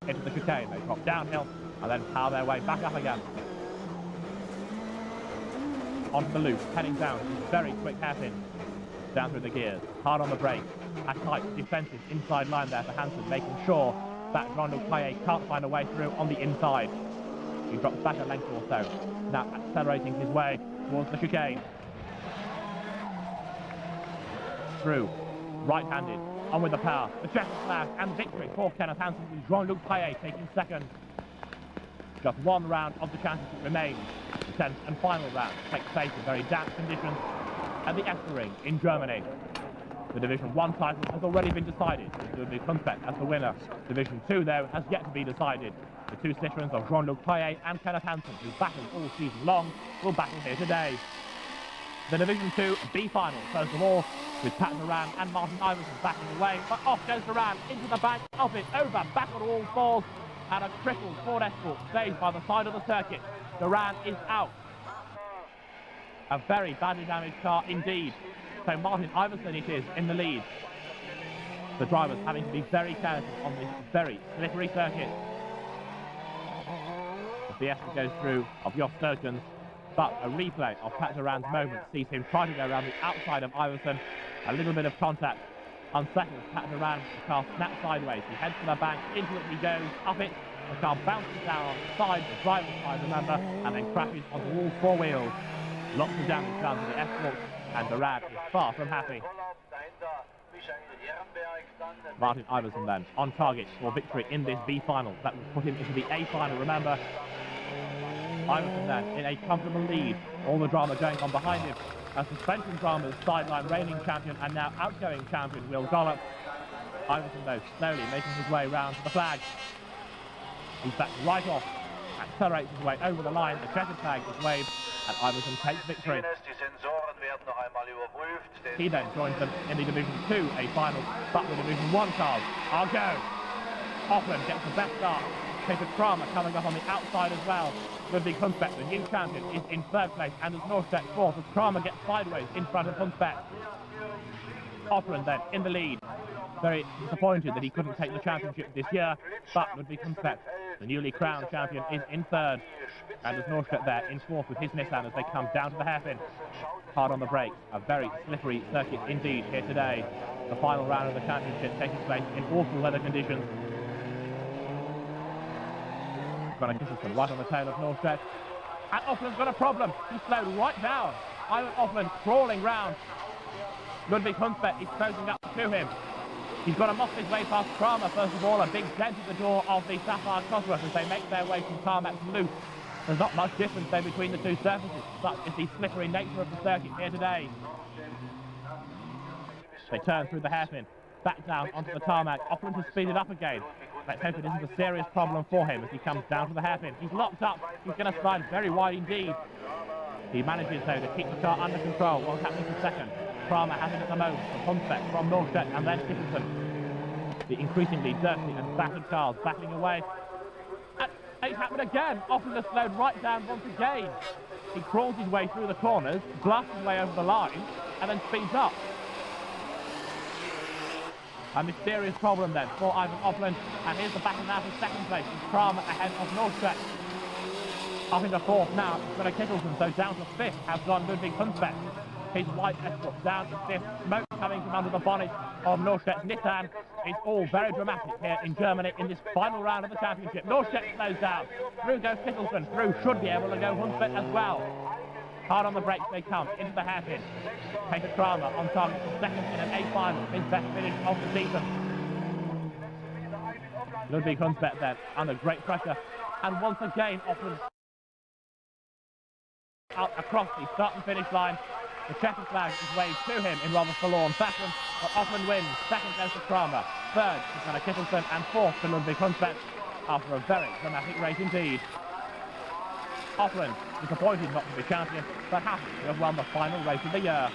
[SPEAKER 1] Into the chicane, they drop downhill, and then power their way back up again. Onto the loop, heading down, very quick hairpin. down through the gears, hard on the brake. A tight defensive inside line there for Hansen, making sure that Jean-Luc Pailler can't find a way through on the inside. He drops back a length or so, now accelerating his way towards the chicane. Through, right-handed, on with the power, the checkered flag and victory for Kenneth Hansen, with Jean-Luc Pailler taking second. Just one round of the championship remains. The 10th and final round takes place in very damp conditions at the Ring in Germany. The Division 1 title has already been decided, with Ludvigt Hunsbedt as the winner. Division 2, though, has yet to be decided. The two Citroens of Jean-Luc Pailler and Kenneth Hansen, who battled all season long, will battle here today. The Division 2 B final, first of all, with Pat Duran and Martin Iverson backing away, but off goes Duran into the bank, off it, over, back on all fours, and a crippled Ford Escort stays by the side of the circuit. Duran is out. A very badly damaged car indeed. So Martin Iverson it is in the lead. The drivers having to be very careful on this very slippery circuit. The Fiesta goes through of Jos Sturkens, but a replay of Pat Duran's moment sees him try to go around the outside of Iverson. A little bit of contact unsettles Pat Duran. The car snaps sideways. He heads for the bank, into it he goes, up it. The car bounces down on the side, the driver's side, remember, and then crashes onto all four wheels. Lots of damage done to the Escort, and Duran is far from happy. Martin Iverson then, on target for victory in this B final. That will put him into the A final, remember. Iverson then in a comfortable lead. All the drama going on behind him. A suspension drama's sideline reigning champion and now outgoing champion Will Gollop. Iverson though slowly making his way round to the flag. He's back right off, accelerates his way over the line, the checkered flag is waved, and Iverson takes victory. He then joins them in the Division 2 A final, but the Division 1 cars are go. Opland gets the best start. Peter Kramer coming up on the outside as well. Ludvigt Hunsbedt, the new champion, is in third place, and as Norstedt fourth, as Kramer gets sideways in front of Hunsbedt. Opland then in the lead. Very disappointed that he couldn't take the championship this year, but Ludvigt Hunsbedt, the newly crowned champion, is in third. And as Norstedt there in fourth with his Nissan as they come down to the hairpin. Hard on the brakes, a very slippery circuit indeed here today. The final round of the championship taking place in awful weather conditions. Vidar Christensen right on the tail of Norstedt. And Opland's got a problem. He slowed right down. Eivind Opland crawling round. Ludvigt Hunsbedt is closing up to him. He's got to muscle his way past Kramer first of all. A big dent at the door of the Sapphire Cosworth as they make their way from tarmac to loose. There's not much difference though between the two surfaces. Such is the slippery nature of the circuit here today. They turn through the hairpin, back down onto the tarmac. Opland has speeded up again. Let's hope it isn't a serious problem for him as he comes down to the hairpin. He's locked up. He's going to slide very wide indeed. He manages though to keep the car under control. What's happening for second? Kramer has it at the moment from Hunsbedt, from Norstedt and then Christensen. The increasingly dirty and battered cars battling away. And it's happened again. Opland has slowed right down once again. He crawls his way through the corners, blasts his way over the line, and then speeds up. A mysterious problem then for Eivind Opland, and here's the battle now for second place. It's Kramer ahead of Norstedt. Up into fourth now, it's Vidar Christensen, so down to fifth has gone Ludvigt Hunsbedt. His white Escort down to fifth, smoke coming from under the bonnet of Norstedt's Nissan. It's all very dramatic here in Germany in this final round of the championship. Norstedt slows down, through goes Christensen, through should be able to go Hunsbedt as well. Hard on the brakes they come, into the hairpin. Peter Kramer on target for second in an A final, his best finish of the season. Ludvigt Hunsbedt then, under great pressure. And once again, Opland out across the start and finish line. The checkered flag is waved to him in rather forlorn fashion, but Opland wins. Second goes to Kramer, third to Vidar Christensen, and fourth to Ludvigt Hunsbedt after a very dramatic race indeed. Opland disappointed not to be champion, but happy to have won the final race of the year.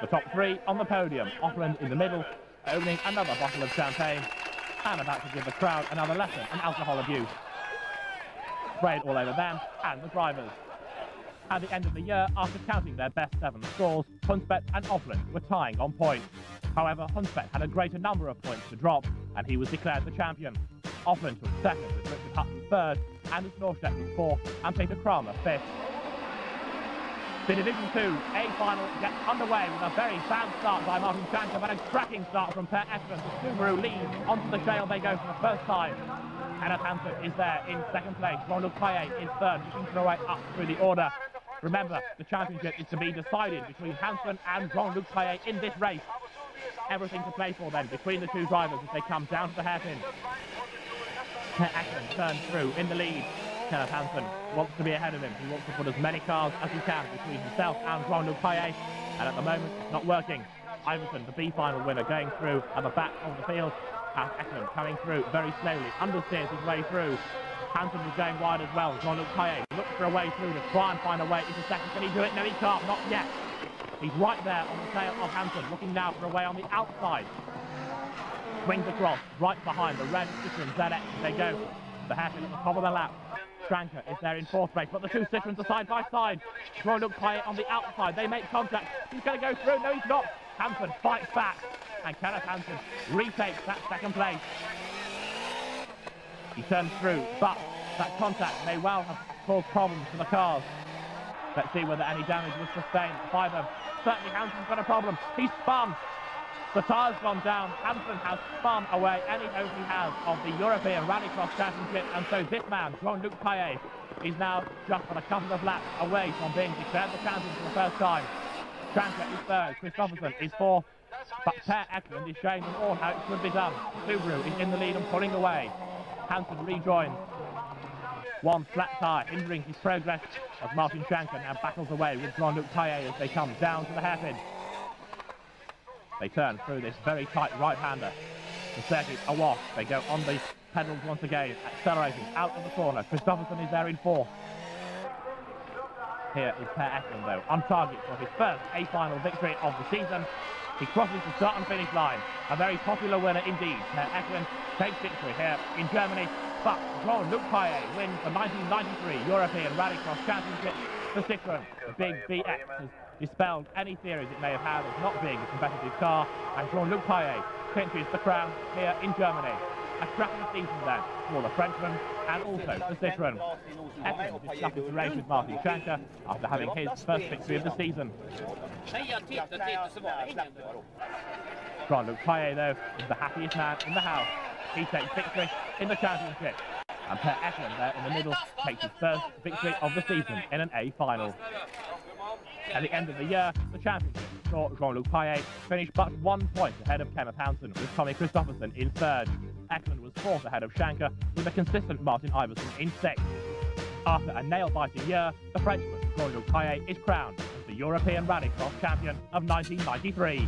[SPEAKER 1] The top three on the podium. Opland in the middle, opening another bottle of champagne, and about to give the crowd another lesson in alcohol abuse. Sprayed all over them and the drivers. At the end of the year, after counting their best 7 scores, Hunsbedt and Opland were tying on points. However, Hunsbedt had a greater number of points to drop, and he was declared the champion. Opland took second with Richard Hutton third, and as Norstedt was fourth, and Peter Kramer fifth. The Division 2 A final gets underway with a very bad start by Martin Schanche, but a cracking start from Per Ekman. The Subaru leads onto the shale they go for the first time. Kenneth Hansen is there in second place. Jean-Luc Pailler is third, pushing their way up through the order. Remember, the championship is to be decided between Hansen and Jean-Luc Pailler in this race. Everything to play for then between the two drivers as they come down to the hairpin. Per Ekman turns through in the lead. Kenneth Hansen wants to be ahead of him. He wants to put as many cars as he can between himself and Jean-Luc Pailler, and at the moment it's not working. Eivind, the B final winner, going through at the back of the field, and Ekman coming through very slowly, understeers his way through. Hansen is going wide as well. Jean-Luc Pailler looks for a way through to try and find a way into second. Can he do it? No, he can't. Not yet. He's right there on the tail of Hansen, looking now for a way on the outside. Swings across, right behind the red Citroën ZX. They go. The hairpin at the top of the lap. Schanche is there in fourth place, but the two Citroëns are side by side. Jean-Luc Pailler on the outside. They make contact. He's going to go through. No, he's not. Hansen fights back, and Kenneth Hansen retakes that second place. He turns through, but that contact may well have caused problems for the cars. Let's see whether any damage was sustained by them. Certainly Hansen's got a problem. He's spun. The tyre's gone down. Hansen has spun away any hope he has of the European Rallycross Championship, and so this man, Jean-Luc Pailler, is now just on a couple of laps away from being declared the champion for the first time. Schanche is third, Christopherson is fourth, but Per Ekman is showing them all how it should be done. Subaru is in the lead and pulling away. Hansen rejoins. One flat tyre hindering his progress as Martin Schanche now battles away with Jean-Luc Pailler as they come down to the hairpin. They turn through this very tight right-hander. The circuit awash. They go on the pedals once again, accelerating out of the corner. Christopherson is there in fourth. Here is Per Ekman, though, on target for his first A-final victory of the season. He crosses the start and finish line. A very popular winner indeed. Per Ekman takes victory here in Germany, but Jean-Luc Pailler wins the 1993 European Rallycross Championship. The Citroën, the big BX, has dispelled any theories it may have had of not being a competitive car, and Jean-Luc Pailler clinches the crown here in Germany. A cracking season then for the Frenchman and also the Citroën. Ekman discusses the race with Martin Schanche after having his first victory of the season. Jean-Luc Pailler, though, is the happiest man in the house. He takes victory in the championship. And Per Ekman there in the middle takes his first victory of the season in an A final. At the end of the year, the championship saw Jean-Luc Pailler finish but 1 point ahead of Kenneth Hansen, with Tommy Christopherson in third. Ekman was fourth ahead of Schanche, with a consistent Martin Iversen in sixth. After a nail-biting year, the Frenchman, Jean-Luc Pailler, is crowned as the European Rallycross champion of 1993.